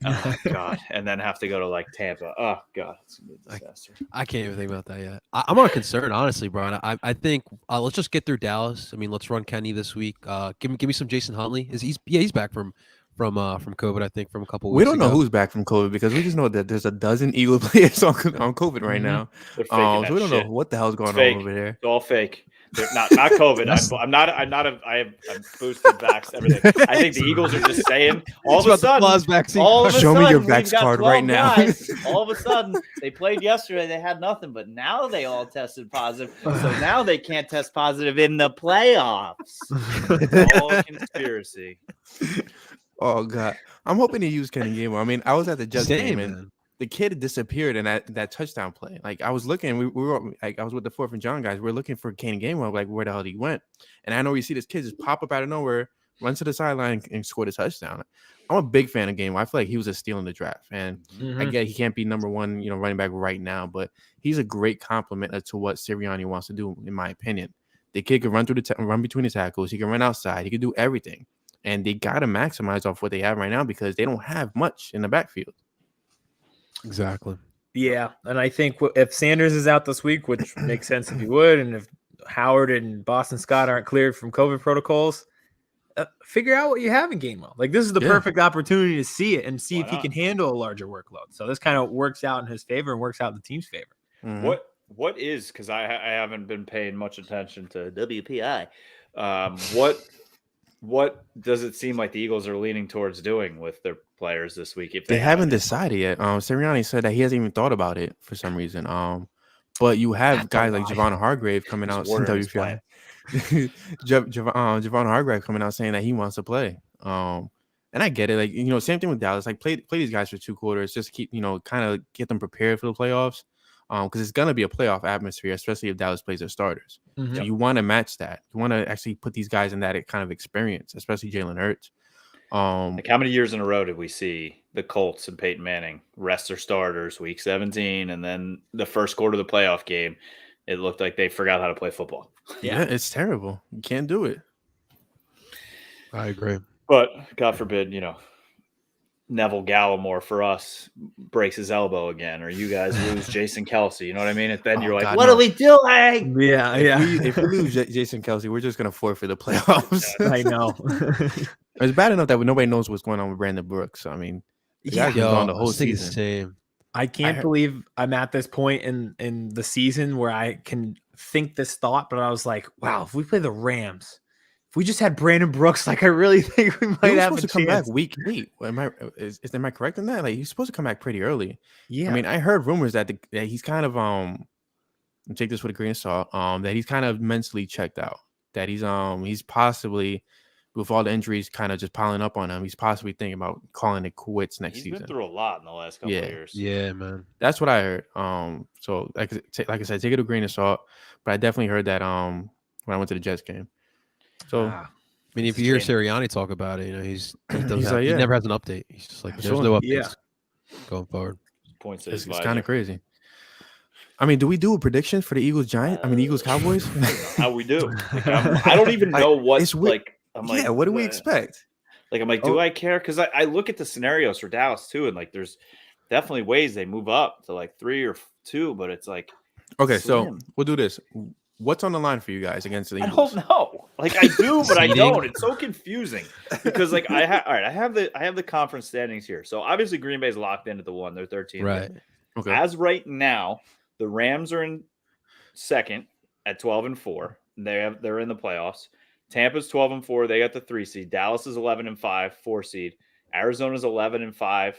Oh God! And then have to go to like Tampa. Oh God, it's gonna be a disaster. I can't even think about that yet. I'm not concerned, honestly, Brian. I think let's just get through Dallas. I mean, let's run Kenny this week. Give me some Jason Huntley. He's back from COVID. I think from a couple We weeks don't know ago. who's back from COVID because we just know that there's a dozen Eagle players on COVID right now. They're faking so we don't shit. know what the hell's going Fake. on over there. It's all fake. They're not COVID. I'm boosted vax everything. I think the Eagles are just saying all of a sudden. Show me your vax card right now. Guys, all of a sudden, they played yesterday. They had nothing, but now they all tested positive. So now they can't test positive in the playoffs. It's all a conspiracy. Oh God, I'm hoping to use Kenny Gainwell. I mean, I was at the Jets game and man. the kid disappeared in that touchdown play. Like I was looking, we were like I was with the 4th and John guys. We are looking for Kenny Gainwell. Like where the hell he went? And I know you see this kid just pop up out of nowhere, run to the sideline and score a touchdown. I'm a big fan of Gainwell. I feel like he was a steal in the draft, and I get he can't be number one, running back right now, but he's a great complement to what Sirianni wants to do, in my opinion. The kid can run through run between the tackles. He can run outside. He can do everything. And they got to maximize off what they have right now because they don't have much in the backfield. Exactly. Yeah, and I think if Sanders is out this week, which makes sense if he would, and if Howard and Boston Scott aren't cleared from COVID protocols, figure out what you have in Gainwell. Like this is the perfect opportunity to see it and see if he can handle a larger workload. So this kind of works out in his favor and works out in the team's favor. Mm-hmm. What is, because I haven't been paying much attention to WPI. What does it seem like the Eagles are leaning towards doing with their players this week? If they haven't decided yet. Sirianni said that he hasn't even thought about it for some reason. But you have guys like Javon Hargrave coming out. Javon Hargrave coming out saying that he wants to play. And I get it. Like, same thing with Dallas. Like play these guys for 2 quarters, just keep, kind of get them prepared for the playoffs. Because it's gonna be a playoff atmosphere, especially if Dallas plays their starters. Mm-hmm. So you want to match that. You want to actually put these guys in that kind of experience, especially Jalen Hurts. Like how many years in a row did we see the Colts and Peyton Manning rest their starters week 17, and then the first quarter of the playoff game, it looked like they forgot how to play football. Yeah, it's terrible. You can't do it. I agree. But God forbid, Neville Gallimore for us breaks his elbow again, or you guys lose Jason Kelsey. You know what I mean? And then you're like, God, what are we doing? Yeah, If we lose Jason Kelsey, we're just gonna forfeit the playoffs. I know. It's bad enough that nobody knows what's going on with Brandon Brooks. I mean, gone the whole season. I can't believe I'm at this point in the season where I can think this thought, but I was like, wow, if we play the Rams, if we just had Brandon Brooks, like I really think we might have a chance. Come back week 8. Am I correct in that? Like he's supposed to come back pretty early. Yeah. I mean, I heard rumors that he's kind of take this with a grain of salt. That he's kind of mentally checked out. That he's possibly, with all the injuries kind of just piling up on him, he's possibly thinking about calling it quits next season. He's been through a lot in the last couple of years. Yeah, man. That's what I heard. So like I said, take it with a grain of salt. But I definitely heard that when I went to the Jets game. So, I mean, if you hear Sirianni talk about it, he never has an update. He's just like, there's no updates going forward. It's kind of crazy. I mean, do we do a prediction for the Eagles Giants? Eagles Cowboys? How we do? I don't even know what. What do we expect? Like, I'm like, do I care? Because I look at the scenarios for Dallas too, and like, there's definitely ways they move up to like 3 or 2, but it's like, okay, so we'll do this. What's on the line for you guys against the Eagles? I don't know. Like I do, but I don't. It's so confusing because like I have the conference standings here. So obviously Green Bay's locked in at the 1. They're 13. Right. Okay. As right now, the Rams are in second at 12-4. They're in the playoffs. Tampa's 12-4. They got the 3 seed. Dallas is 11-5, 4 seed. Arizona's 11-5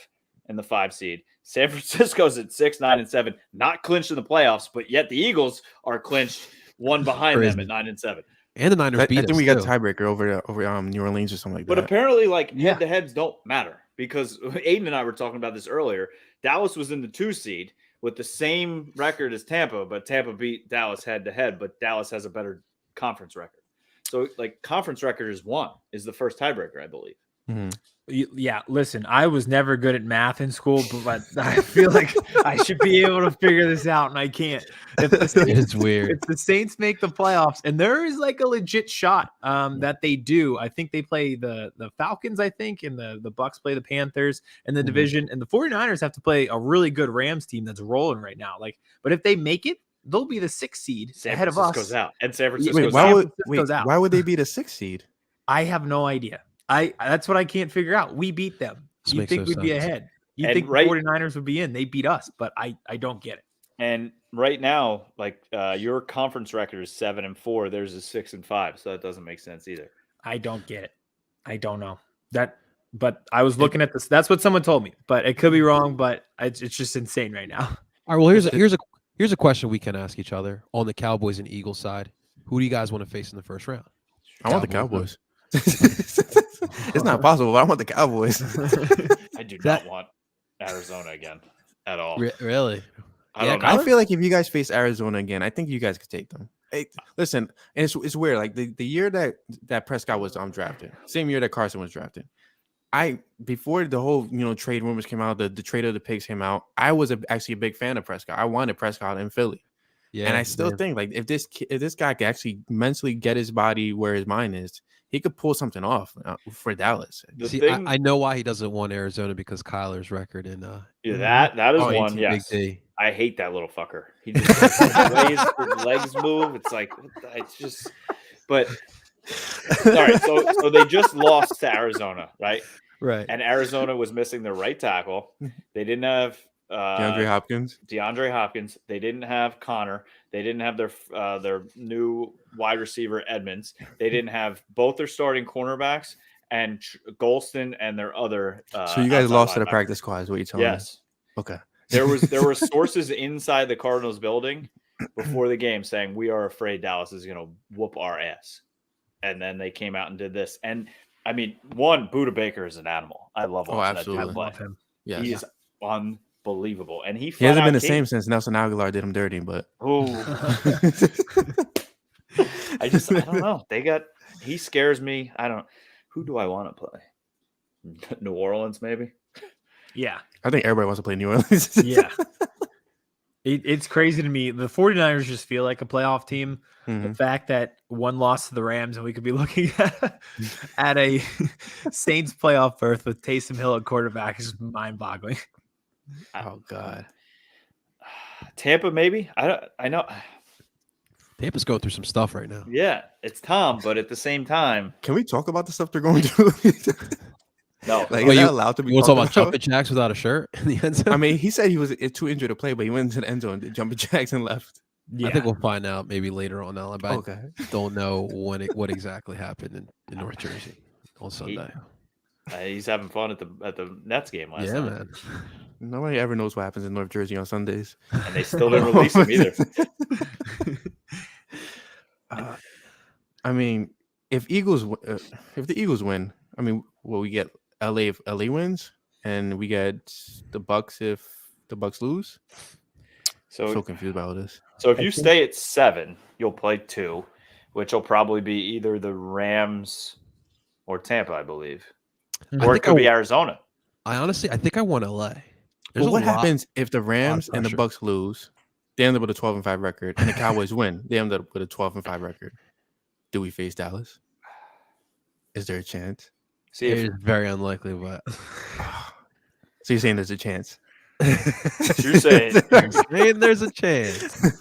and the 5 seed. San Francisco's at 6-9-7, not clinched in the playoffs, but yet the Eagles are clinched, one behind them at 9-7. And the Niners beat us. I think we got a tiebreaker over New Orleans or something like that. But apparently, like head-to-heads don't matter because Aiden and I were talking about this earlier. Dallas was in the 2 seed with the same record as Tampa, but Tampa beat Dallas head-to-head. But Dallas has a better conference record. So, like, conference record is the first tiebreaker, I believe. Mm-hmm. Yeah, listen, I was never good at math in school, but I feel like I should be able to figure this out, and I can't. It's weird. If the Saints make the playoffs, and there is like a legit shot that they do. I think they play the Falcons, I think, and the Bucks play the Panthers in the division, and the 49ers have to play a really good Rams team that's rolling right now. But if they make it, they'll be the 6th seed ahead of us. Goes out, and San Francisco goes out. Why would they be the 6th seed? I have no idea. That's what I can't figure out. We beat them. You think we'd be ahead. You think the 49ers would be in. They beat us, but I don't get it. And right now, like your conference record is 7-4. Theirs is 6-5. So that doesn't make sense either. I don't get it. I don't know that. But I was looking at this. That's what someone told me. But it could be wrong. But it's just insane right now. All right. Well, here's a question we can ask each other on the Cowboys and Eagles side. Who do you guys want to face in the first round? I want the Cowboys. It's not possible, but I want the Cowboys. I do not want Arizona again at all. Really? I feel like if you guys face Arizona again, I think you guys could take them. Hey, listen, and it's weird. Like the year that Prescott was drafted, same year that Carson was drafted. Before the whole trade rumors came out, the trade of the pigs came out, I was actually a big fan of Prescott. I wanted Prescott in Philly. Yeah, and I still think like if this guy could actually mentally get his body where his mind is, he could pull something off for Dallas. I know why he doesn't want Arizona because Kyler's record in that is one. Yes, I hate that little fucker. He just the way his legs move. It's like it's just. But all right, so they just lost to Arizona, right? Right. And Arizona was missing their right tackle. They didn't have DeAndre Hopkins. They didn't have Connor. They didn't have their new wide receiver Edmonds. They didn't have both their starting cornerbacks and Golston and their other. So you guys lost to the practice squad, is what you're telling me? Yes. Okay. There were sources inside the Cardinals building before the game saying we are afraid Dallas is going to whoop our ass, and then they came out and did this. And I mean, Buda Baker is an animal. I love watching that dude play. Yes. He is unbelievable, and he hasn't been the same since Nelson Aguilar did him dirty. But I don't know. He scares me. Who do I want to play? New Orleans, maybe. Yeah, I think everybody wants to play New Orleans. Yeah, it's crazy to me. The 49ers just feel like a playoff team. Mm-hmm. The fact that one loss to the Rams and we could be looking at a Saints playoff berth with Taysom Hill at quarterback is mind-boggling. Oh God, Tampa maybe. I know. Tampa's going through some stuff right now. Yeah, it's Tom, but at the same time, can we talk about the stuff they're going through? No, like is that allowed to be? You want to talk about jumping jacks without a shirt in the end zone? I mean, he said he was too injured to play, but he went into the end zone, did jumping jacks, and left. Yeah. I think we'll find out maybe later on. Now, but I don't know what exactly happened in North Jersey on Sunday. He's having fun at the Nets game last night. Yeah, man. Nobody ever knows what happens in North Jersey on Sundays, and they still didn't release him either. I mean, if the Eagles win, I mean, we get LA if LA wins, and we get the Bucks if the Bucks lose. I'm so confused about all this. So if you stay at 7, you'll play 2, which will probably be either the Rams or Tampa, I believe, or it could be Arizona. I think I want LA. Well, what happens if the Rams and the Bucks lose? They end up with a 12-5 record, and the Cowboys win. They end up with a 12-5 record. Do we face Dallas? Is there a chance? It's very unlikely, but so you're saying there's a chance? You're saying there's a chance.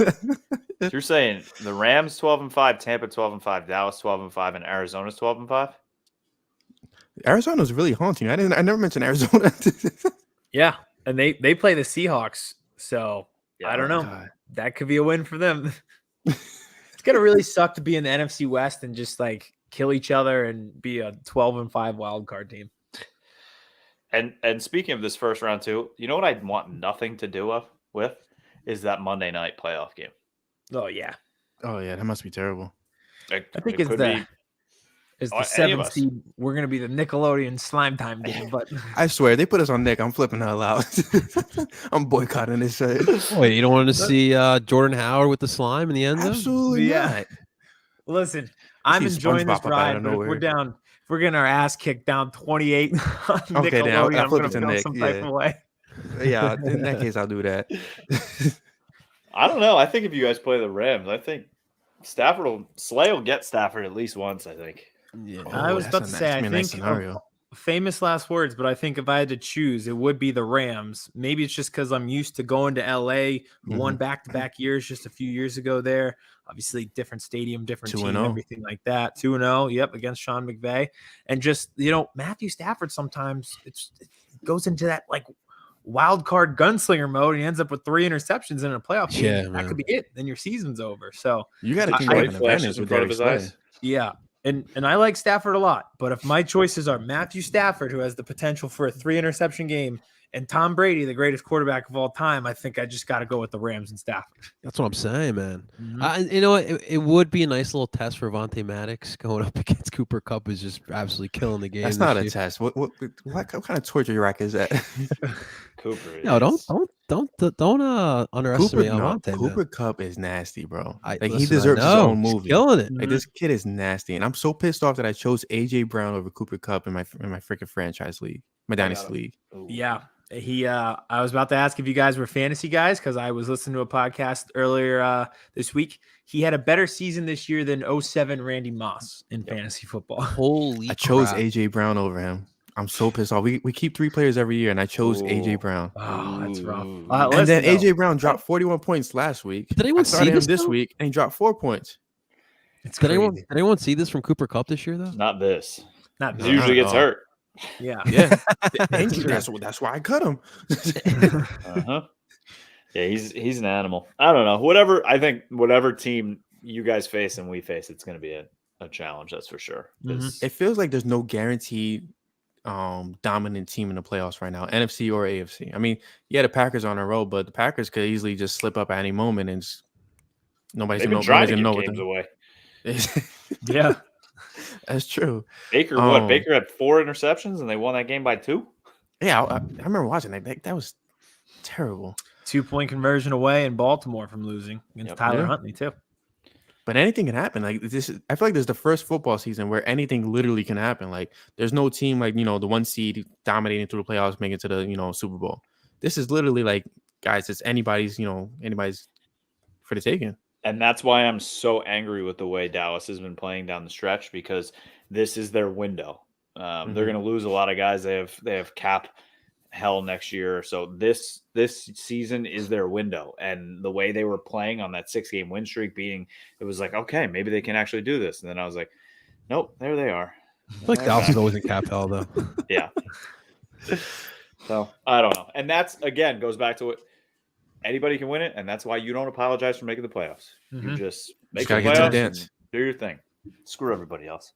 You're saying the Rams 12-5, Tampa 12-5, Dallas 12-5, and Arizona's 12-5. Arizona's really haunting. I never mentioned Arizona. Yeah, and they play the Seahawks, so I don't know. God. That could be a win for them. It's gonna really suck to be in the NFC West and just like kill each other and be a 12-5 wild card team. And speaking of this first round too, you know what I'd want nothing to do with is that Monday night playoff game. Oh yeah, that must be terrible. I think it's the 7th seed. We're gonna be the Nickelodeon slime time game, but I swear they put us on Nick. I'm flipping hell out. I'm boycotting this shit. Wait, you don't want to see Jordan Howard with the slime in the end zone? Absolutely not. Listen, I'm enjoying this ride, but if we're getting our ass kicked down 28 on Okay, then Nickelodeon, I'll flip it to I'm gonna feel Nick. some type of way. Yeah, in that case, I'll do that. I don't know. I think if you guys play the Rams, I think Slay will get Stafford at least once, I think. Yeah. I was about to say, I think scenario. Famous last words, but I think if I had to choose, it would be the Rams. Maybe it's just because I'm used to going to LA, won back-to-back years just a few years ago there. Obviously, different stadium, different team, everything like that. 2-0, yep, against Sean McVay. And just, Matthew Stafford sometimes it goes into that like wild card gunslinger mode. And he ends up with 3 interceptions in a playoff game. Yeah, that man. could be it. Then your season's over. So you got to keep an advantage in front of his eyes. Yeah. And I like Stafford a lot, but if my choices are Matthew Stafford, who has the potential for a 3 interception game, and Tom Brady, the greatest quarterback of all time, I think I just got to go with the Rams and Stafford. That's what I'm saying, man. It would be a nice little test for Vontae Maddox going up against Cooper Kupp, is just absolutely killing the game. That's not a test. What kind of torture rack is that? Cooper. No, don't underestimate Vontae. Cooper Kupp is nasty, bro. He deserves his own movie. He's killing it. Like this kid is nasty, and I'm so pissed off that I chose AJ Brown over Cooper Kupp in my freaking franchise league, my dynasty league. Yeah. I was about to ask if you guys were fantasy guys because I was listening to a podcast earlier this week. He had a better season this year than 07 Randy Moss in fantasy football. Holy I chose AJ Brown over him. I'm so pissed off. We keep 3 players every year, and I chose AJ Brown. Oh, that's rough. And then AJ Brown dropped 41 points last week. Did anyone see this week? And he dropped 4 points. Did anyone see this from Cooper Kupp this year though? Not this. Not he usually gets hurt. Yeah. Thank you. That's why I cut him. Yeah, he's an animal. I don't know. Whatever team you guys face and we face, it's going to be a challenge. That's for sure. It feels like there's no guaranteed dominant team in the playoffs right now, NFC or AFC. I mean, yeah, the Packers are on a roll, but the Packers could easily just slip up at any moment, and nobody's going to know what games away. Yeah. That's true. Baker had 4 interceptions and they won that game by 2. Yeah, I remember watching that. That was terrible. 2-point conversion away in Baltimore from losing against Tyler Huntley too. But anything can happen. Like this, I feel like this is the first football season where anything literally can happen. Like there's no team like the 1 seed dominating through the playoffs, making it to the Super Bowl. This is literally like, guys, it's anybody's for the taking. And that's why I'm so angry with the way Dallas has been playing down the stretch, because this is their window. They're going to lose a lot of guys. They have cap hell next year. So this season is their window. And the way they were playing on that 6-game win streak, it was like, okay, maybe they can actually do this. And then I was like, nope, there they are. I feel like Dallas is always in cap hell though. Yeah. So I don't know. And that's, again, goes back to what anybody can win it, and that's why you don't apologize for making the playoffs. You just make the playoffs and do your thing. Screw everybody else.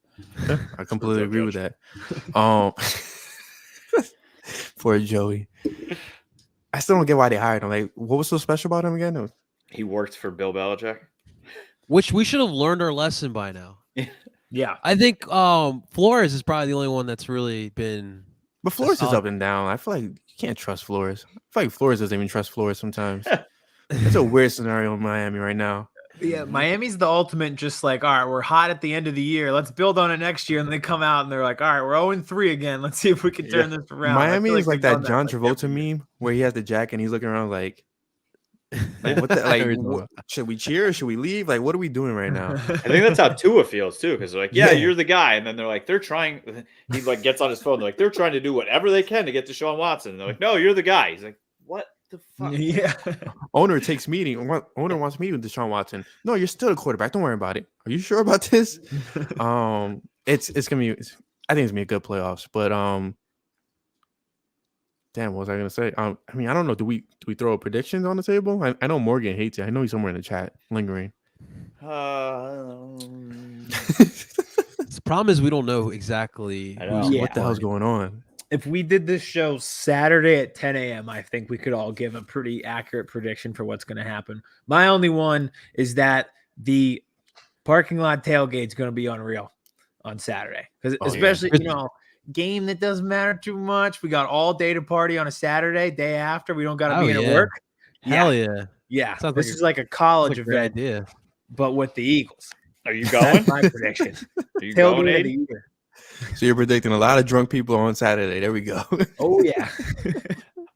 I completely agree with that. For Joey, I still don't get why they hired him. Like, what was so special about him again? He worked for Bill Belichick, which we should have learned our lesson by now. Yeah, I think Flores is probably the only one that's really been. But Flores is up and down. I feel like you can't trust Flores. I feel like Flores doesn't even trust Flores sometimes. It's a weird scenario in Miami right now. Yeah, Miami's the ultimate, just like, all right, we're hot at the end of the year. Let's build on it next year. And they come out and they're like, all right, we're 0-3 again. Let's see if we can turn this around. Miami is like that John Travolta meme where he has the jacket and he's looking around like what the, like, should we cheer? Should we leave? Like, what are we doing right now? I think that's how Tua feels too, because they're like, yeah, you're the guy. And then they're like, they're trying. He like gets on his phone. They're like, they're trying to do whatever they can to get Deshaun Watson. And they're like, no, you're the guy. He's like, what the fuck? Yeah. Owner takes meeting. Owner wants to meet with Deshaun Watson. No, you're still the quarterback. Don't worry about it. Are you sure about this? It's gonna be. I think it's gonna be a good playoffs. But damn, what was I gonna say? I mean, I don't know. Do we throw predictions on the table? I know Morgan hates it. I know he's somewhere in the chat lingering. The problem is we don't know exactly what the hell's going on. If we did this show Saturday at 10 a.m., I think we could all give a pretty accurate prediction for what's going to happen. My only one is that the parking lot tailgate is going to be unreal on Saturday, because especially game that doesn't matter too much. We got all day to party on a Saturday, day after. We don't got to be in work. Hell yeah. Yeah. This is like a college event, but with the Eagles. Are you going? That's my prediction. Are you going, Aiden? So you're predicting a lot of drunk people on Saturday. There we go. Oh yeah.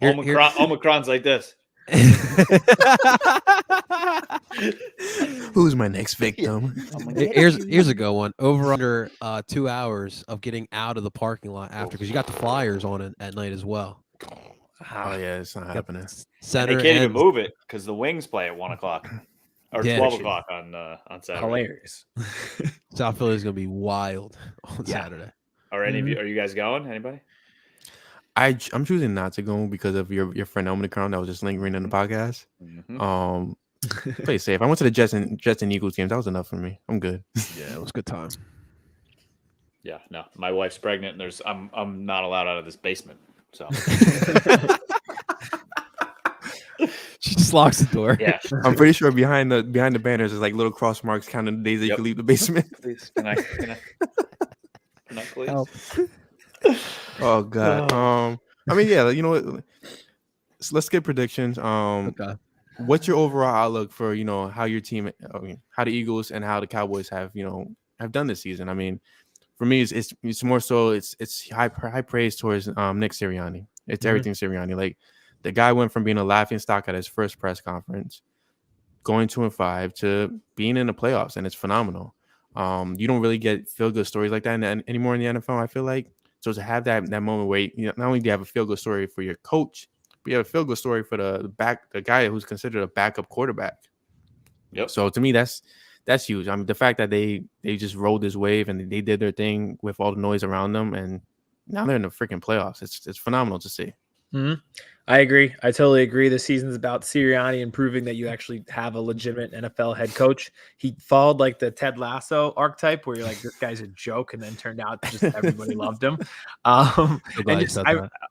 Omicron's like this. Who's my next victim? Here's a good one. Over under 2 hours of getting out of the parking lot after, because you got the Flyers on it at night as well. Oh yeah, it's not happening. Center and they can't even move it because the Wings play at 1:00 or 12:00 on Saturday. Hilarious. South Philly is gonna be wild on Saturday. Are any of you? Are you guys going? Anybody? I'm choosing not to go because of your friend Omicron that was just lingering in the podcast. Play safe. I went to the Jets and Eagles games. That was enough for me. I'm good. Yeah, it was a good time. Yeah, no. My wife's pregnant, and I'm not allowed out of this basement. So she just locks the door. Yeah, I'm pretty sure behind the banners is like little cross marks counting the days that you can leave the basement. Please, can I please? Help. Oh God. I mean, yeah. You know what? So let's get predictions. Okay. What's your overall outlook for how your team, how the Eagles and how the Cowboys have done this season? I mean, for me, it's more so it's high praise towards Nick Sirianni. It's everything Sirianni. Like the guy went from being a laughing stock at his first press conference, going 2-5 to being in the playoffs, and it's phenomenal. You don't really get feel good stories like that anymore in the NFL. I feel like. So to have that moment where not only do you have a feel good story for your coach, but you have a feel good story for the guy who's considered a backup quarterback. Yep. So to me, that's huge. I mean, the fact that they just rode this wave and they did their thing with all the noise around them, and now they're in the freaking playoffs. It's phenomenal to see. Mm-hmm. I agree. I totally agree. The season's about Sirianni and proving that you actually have a legitimate NFL head coach. He followed like the Ted Lasso archetype where you're like, this guy's a joke, and then turned out just everybody loved him. And just,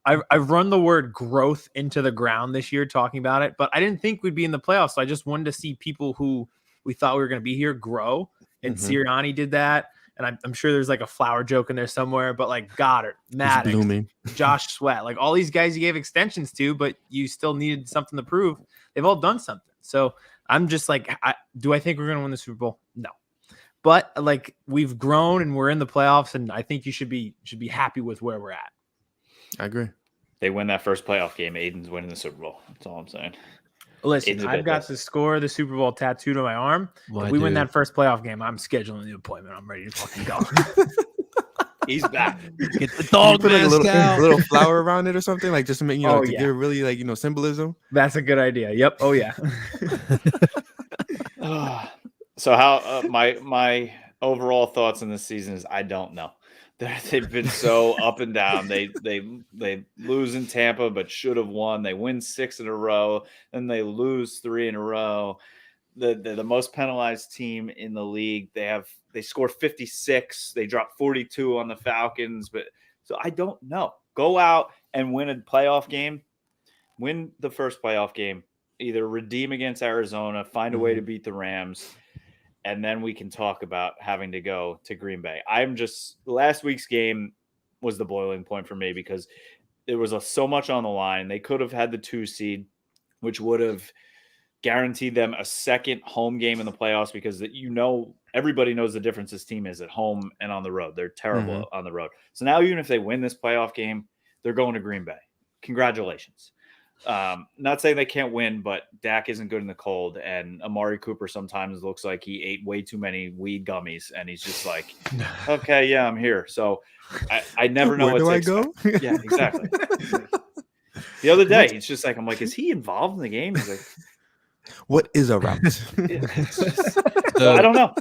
I've run the word growth into the ground this year talking about it, but I didn't think we'd be in the playoffs. So I just wanted to see people who we thought we were going to be here grow. And Sirianni did that. And I'm sure there's like a flower joke in there somewhere, but like Goddard, Maddox, Josh Sweat, like all these guys you gave extensions to, but you still needed something to prove. They've all done something. So I'm just like, do I think we're going to win the Super Bowl? No. But like we've grown and we're in the playoffs, and I think you should be happy with where we're at. I agree. They win that first playoff game. Aiden's winning the Super Bowl. That's all I'm saying. Listen, I've got the score of the Super Bowl tattooed on my arm. If we win that first playoff game, I'm scheduling the appointment. I'm ready to fucking go. He's back. Get the dog put like a out. little flower around it or something, like just to make give really like symbolism. That's a good idea. Yep. Oh yeah. So how my overall thoughts on this season is I don't know. They've been so up and down. They lose in Tampa, but should have won. They win 6 in a row, then they lose 3 in a row. They're the most penalized team in the league. They score 56. They drop 42 on the Falcons. But so I don't know. Go out and win a playoff game. Win the first playoff game. Either redeem against Arizona, find a way to beat the Rams. And then we can talk about having to go to Green Bay. Last week's game was the boiling point for me because there was so much on the line. They could have had the 2 seed, which would have guaranteed them a second home game in the playoffs because everybody knows the difference this team is at home and on the road. They're terrible on the road. So now even if they win this playoff game, they're going to Green Bay. Congratulations. Not saying they can't win, but Dak isn't good in the cold, and Amari Cooper sometimes looks like he ate way too many weed gummies, and he's just like, okay, yeah, I'm here. So I never know where what do I go? Yeah, exactly. The other day, it's just like, I'm like, is he involved in the game? He's like, what is a route? I don't know.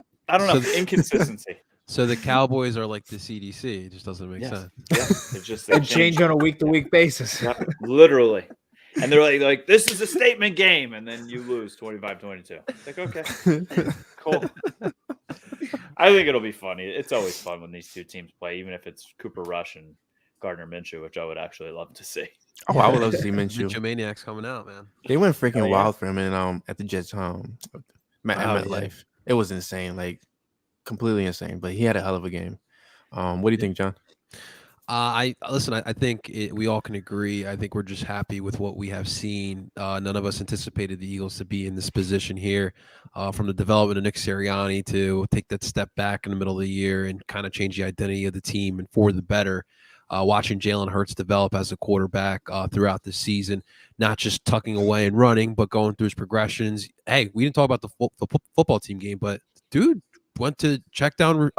Inconsistency. So the Cowboys are like the CDC. It just doesn't make sense. Yeah, they change on a week-to-week basis. Yeah, literally. And they're like, this is a statement game. And then you lose 25-22. It's like, okay, cool. I think it'll be funny. It's always fun when these two teams play, even if it's Cooper Rush and Gardner Minshew, which I would actually love to see. Oh, I would love to see Minshew. Minshew Maniac's coming out, man. They went freaking wild for him at the Jets MetLife. It was insane, like completely insane. But he had a hell of a game. What do you think, John? I think we all can agree. I think we're just happy with what we have seen. None of us anticipated the Eagles to be in this position here, from the development of Nick Sirianni to take that step back in the middle of the year and kind of change the identity of the team and for the better. Watching Jalen Hurts develop as a quarterback throughout the season, not just tucking away and running, but going through his progressions. Hey, we didn't talk about the football team game, but dude went to check down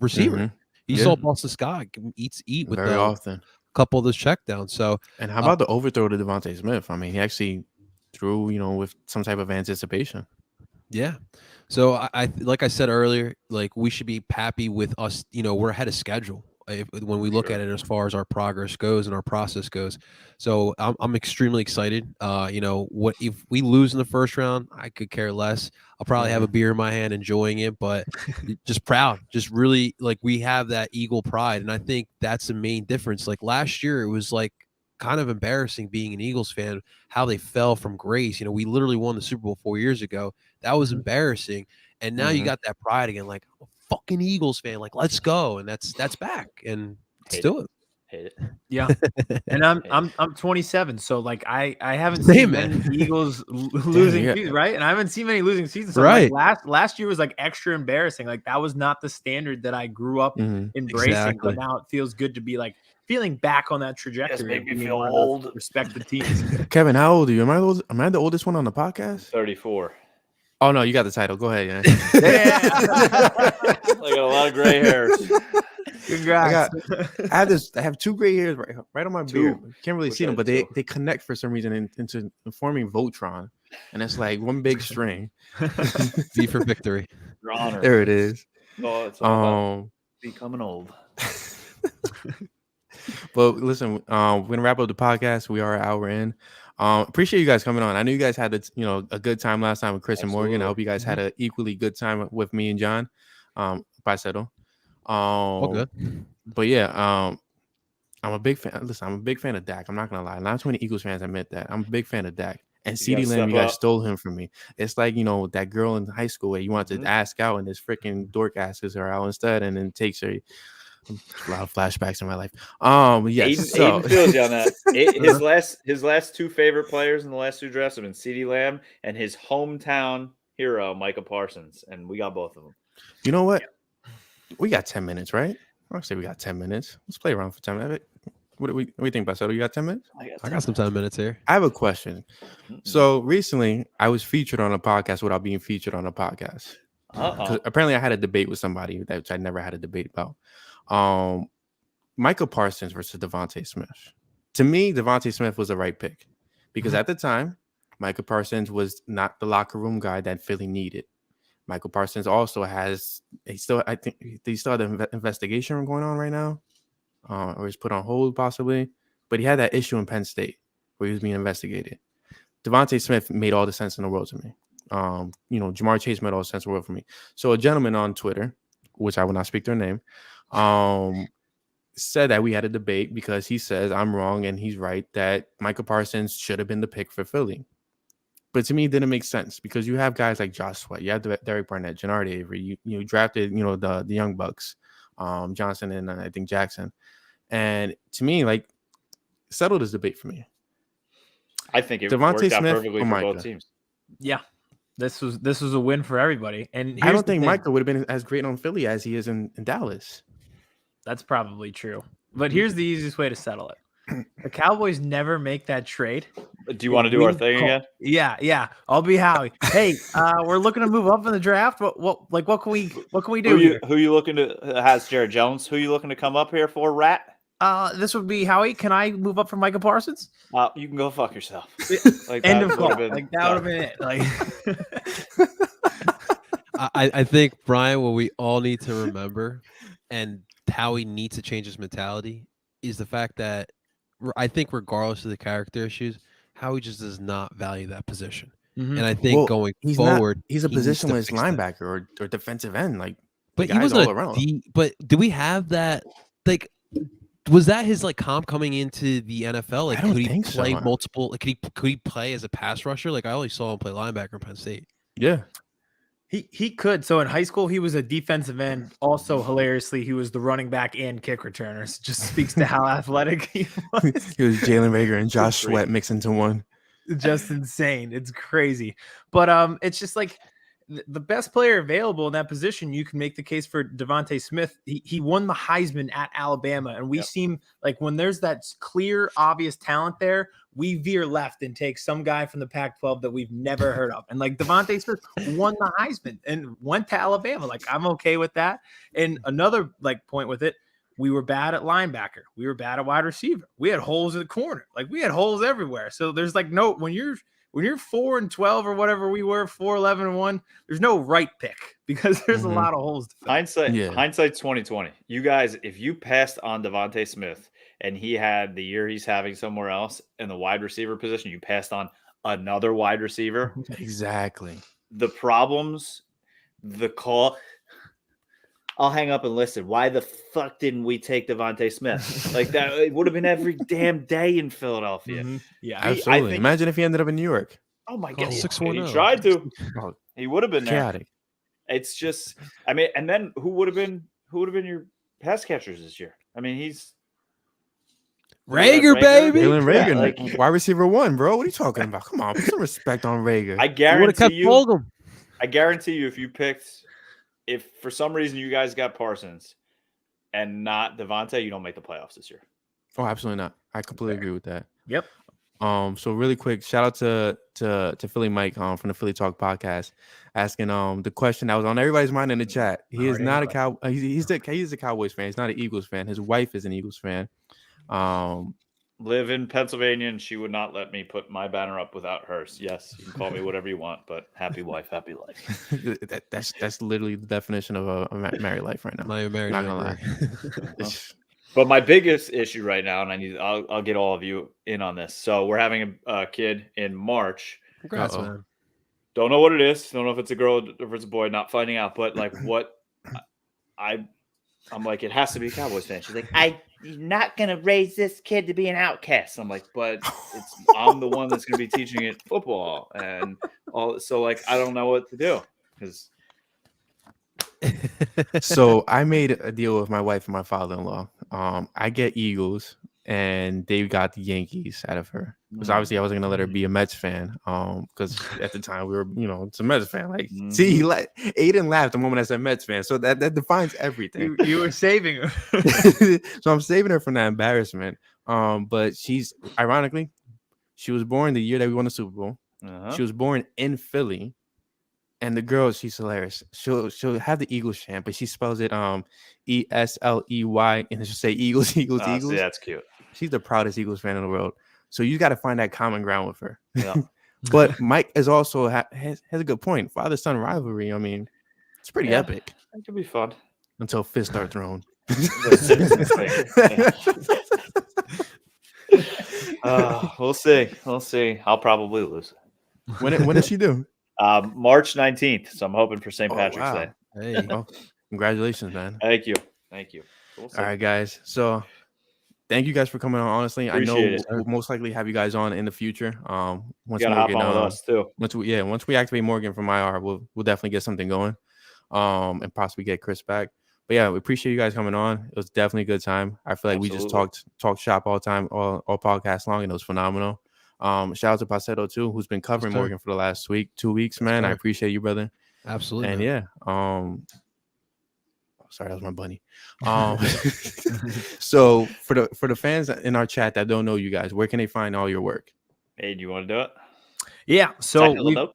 receiver. Mm-hmm. He saw Boston Scott eat with very often. Couple of those checkdowns. So, and how about the overthrow to Devontae Smith? I mean, he actually threw, with some type of anticipation. Yeah. So I like I said earlier, like we should be happy with us. We're ahead of schedule when we look at it as far as our progress goes and our process goes. So I'm extremely excited. What if we lose in the first round? I could care less. I'll probably have a beer in my hand, enjoying it, but just proud, just really like we have that Eagle pride. And I think that's the main difference. Like last year, it was like kind of embarrassing being an Eagles fan, how they fell from grace. We literally won the Super Bowl 4 years ago. That was embarrassing. And now you got that pride again, like a fucking Eagles fan, like let's go. And that's back. And let's do it. Hate it. Yeah. And I'm 27, so like I haven't seen many Eagles losing seasons, right? And I haven't seen many losing seasons. So right. Like last year was like extra embarrassing. Like that was not the standard that I grew up embracing. Exactly. But now it feels good to be like feeling back on that trajectory. Make me feel old. Respect the teams. Kevin, how old are you? Am I the oldest one on the podcast? 34. Oh no, you got the title. Go ahead, yeah. I got a lot of gray hairs. Congrats. I have 2 gray hairs right on my beard. Can't really see them, but they connect for some reason into forming Voltron, and it's like one big string. V for victory. Your honor. There it is. Oh, it's all about becoming old. But listen, we're gonna wrap up the podcast. We are an hour in. Appreciate you guys coming on. I know you guys had a good time last time with Chris and Morgan. I hope you guys had an equally good time with me and John. Parcero. All good. But yeah, I'm a big fan. Listen, I'm a big fan of Dak. I'm not gonna lie. Not too many Eagles fans admit that. I'm a big fan of Dak. And CeeDee Lamb, you guys stole him from me. It's like, that girl in high school where you want to ask out and this freaking dork asks her out instead and then takes her. A lot of flashbacks in my life. Yes. Aiden feels you on that. His last 2 favorite players in the last 2 drafts have been CeeDee Lamb and his hometown hero, Micah Parsons. And we got both of them. You know what? We got 10 minutes, right? I'll say we got 10 minutes. Let's play around for 10 minutes. What do you think, Basetto? You got 10 minutes? I got some 10 minutes here. I have a question. So recently, I was featured on a podcast without being featured on a podcast. Apparently, I had a debate with somebody that I never had a debate about. Micah Parsons versus Devontae Smith. To me, Devontae Smith was the right pick because at the time, Micah Parsons was not the locker room guy that Philly needed. Michael Parsons also I think he still had an investigation going on right now, or he's put on hold possibly, but he had that issue in Penn State where he was being investigated. Devontae Smith made all the sense in the world to me. Jamar Chase made all the sense in the world for me. So a gentleman on Twitter, which I will not speak their name, said that we had a debate because he says I'm wrong and he's right that Michael Parsons should have been the pick for Philly. But to me, it didn't make sense because you have guys like Josh Sweat, you have Derek Barnett, Jannard Avery, you drafted the Young Bucks, Johnson and I think Jackson, and to me, like, settled this debate for me. I think it Devontae worked out Smith perfectly for both teams. Yeah, this was a win for everybody. And I don't think Micah would have been as great on Philly as he is in Dallas. That's probably true. But here's the easiest way to settle it. The Cowboys never make that trade. Do you want to do our thing again? Yeah. I'll be Howie. Hey, we're looking to move up in the draft. What can we do? Who you looking to has Jared Jones? Who you looking to come up here for, Rat? This would be Howie. Can I move up for Micah Parsons? You can go fuck yourself. End of call. That would have been it. Like, I think, Brian, what we all need to remember and how he needs to change his mentality is the fact that I think regardless of the character issues, Howie just does not value that position. Mm-hmm. And I think going forward, he's a positionless linebacker or defensive end. Like, but he was all around. But do we have that? Like, was that his comp coming into the NFL? Like, could he play multiple? Like, could he play as a pass rusher? Like, I only saw him play linebacker in Penn State. Yeah. He could. So in high school, he was a defensive end. Also, hilariously, he was the running back and kick returner. So just speaks to how athletic he was. He was Jalen Rager and Josh Sweat mixed into one. Just insane. It's crazy. But it's just like the best player available in that position. You can make the case for Devontae Smith. He won the Heisman at Alabama, and we seem like when there's that clear, obvious talent there, we veer left and take some guy from the Pac-12 that we've never heard of. And like Devontae Smith won the Heisman and went to Alabama. Like I'm okay with that. And another like point with it, we were bad at linebacker. We were bad at wide receiver. We had holes at the corner. Like we had holes everywhere. So there's like no when you're 4-12 or whatever we were, 4-11-1, there's no right pick because there's a lot of holes to fill. Hindsight's 2020. You guys, if you passed on Devontae Smith and he had the year he's having somewhere else in the wide receiver position, you passed on another wide receiver. Exactly. The problems, the call. I'll hang up and listen. Why the fuck didn't we take Devontae Smith? Like that, it would have been every damn day in Philadelphia. Mm-hmm. Yeah, absolutely. Imagine if he ended up in New York. Oh my god, 6-1-0. He tried to. He would have been there. Chaotic. It's just, I mean, and then who would have been your pass catchers this year? I mean, he's Rager, baby. Jalen Rager, like, wide receiver 1, bro. What are you talking about? Come on, put some respect on Rager. I guarantee you. I guarantee you, if you picked. If for some reason you guys got Parsons and not Devontae, you don't make the playoffs this year. Oh, absolutely not. I completely agree with that. Yep. So really quick, shout out to Philly Mike from the Philly Talk podcast, asking the question that was on everybody's mind in the chat. He is not a cow. He's a Cowboys fan. He's not an Eagles fan. His wife is an Eagles fan. Live in Pennsylvania, and she would not let me put my banner up without hers. Yes, you can call me whatever you want, but happy wife, happy life. that's literally the definition of a married life right now. Not even married. Not gonna lie. But my biggest issue right now, and I'll get all of you in on this. So we're having a kid in March. Congrats, man. Don't know what it is. Don't know if it's a girl or if it's a boy. Not finding out. But like what I'm like, it has to be a Cowboys fan. She's like, you're not gonna raise this kid to be an outcast. I'm like, but I'm the one that's gonna be teaching it football and all. So like, I don't know what to do because. So I made a deal with my wife and my father-in-law. I get Eagles, and they got the Yankees out of her because obviously I wasn't gonna let her be a Mets fan. Because at the time we were, it's a Mets fan. Like, see, Aiden laughed the moment I said Mets fan, so that defines everything. You were saving her, so I'm saving her from that embarrassment. But she's ironically, she was born the year that we won the Super Bowl. She was born in Philly. And the girl, she's hilarious. She'll have the Eagles chant, but she spells it ESLEY, and she'll say Eagles. See, that's cute. She's the proudest Eagles fan in the world. So you got to find that common ground with her. Yeah. But Mike is also has a good point. Father-son rivalry. I mean, it's pretty epic. It could be fun until fists are thrown. We'll see. We'll see. I'll probably lose. When does she do? March 19th. So I'm hoping for St. Patrick's Day. Hey, congratulations, man. Thank you. All right, guys. So thank you guys for coming on. Honestly, Appreciate it. We'll most likely have you guys on in the future. Once you gotta hop on with us too. Once we activate Morgan from IR, we'll definitely get something going. And possibly get Chris back. But yeah, we appreciate you guys coming on. It was definitely a good time. I feel like we just talked shop all time, all podcast long, and it was phenomenal. Shout out to Parcero too, who's been covering Morgan for the last 2 weeks, man. I appreciate you, brother. Absolutely. And yeah, sorry, that was my bunny. So for the fans in our chat that don't know you guys, where can they find all your work? Hey, do you want to do it? Yeah. So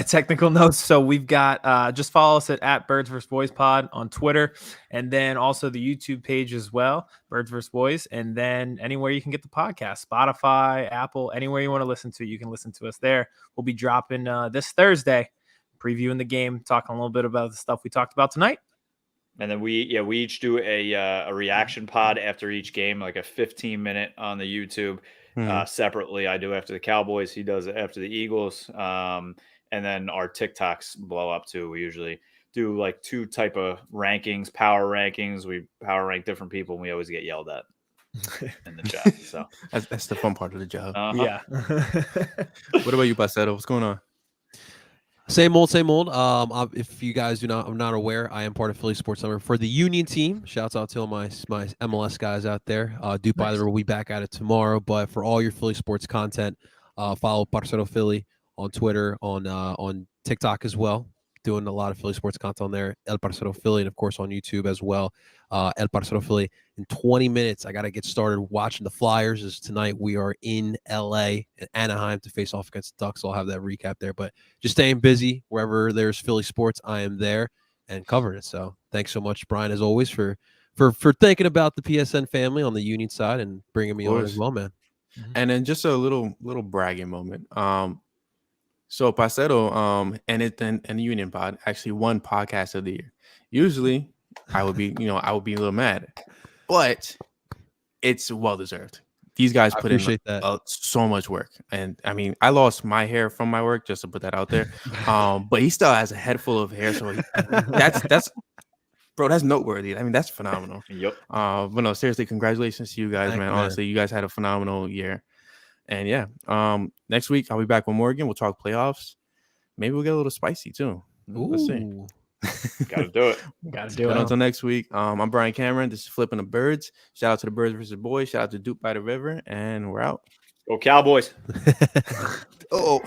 technical notes. So we've got just follow us at Birds vs. Boys Pod on Twitter, and then also the YouTube page as well, Birds vs. Boys, and then anywhere you can get the podcast, Spotify, Apple, anywhere you want to listen to, you can listen to us there. We'll be dropping this Thursday, previewing the game, talking a little bit about the stuff we talked about tonight. And then we each do a reaction pod after each game, like a 15-minute on the YouTube. Separately, I do after the Cowboys. He does it after the Eagles. And then our TikToks blow up too. We usually do like 2 type of rankings, power rankings. We power rank different people, and we always get yelled at in the chat. So that's the fun part of the job. Yeah. What about you, Parcero? What's going on? Same old, same old. If you guys I'm not aware, I am part of Philly Sports Network for the Union team. Shouts out to all my MLS guys out there. Duke by the River will be back at it tomorrow. But for all your Philly sports content, follow Parcero Philly on Twitter, on TikTok as well. Doing a lot of Philly sports content on there. El Parcero Philly, and of course on YouTube as well. El Parcero Philly. In 20 minutes, I got to get started watching the Flyers. As tonight we are in LA and Anaheim to face off against the Ducks. So I'll have that recap there. But just staying busy wherever there's Philly sports, I am there and covering it. So thanks so much, Brian, as always, for thinking about the PSN family on the Union side and bringing me on as well, man. And then just a little bragging moment. So Parcero and the Union Pod actually won podcast of the year. Usually I would be a little mad, but it's well deserved. These guys put in so much work, and I mean, I lost my hair from my work, just to put that out there. But he still has a head full of hair, so that's bro, that's noteworthy. I mean, that's phenomenal. Yep. But no, seriously, congratulations to you guys, man. Honestly, you guys had a phenomenal year. And yeah, next week I'll be back with Morgan. We'll talk playoffs. Maybe we'll get a little spicy too. Let's see. Gotta do it. Gotta do it. Until next week, I'm Brian Cameron. This is Flipping the Birds. Shout out to the Birds versus Boys. Shout out to Duke by the River. And we're out. Go Cowboys. Oh.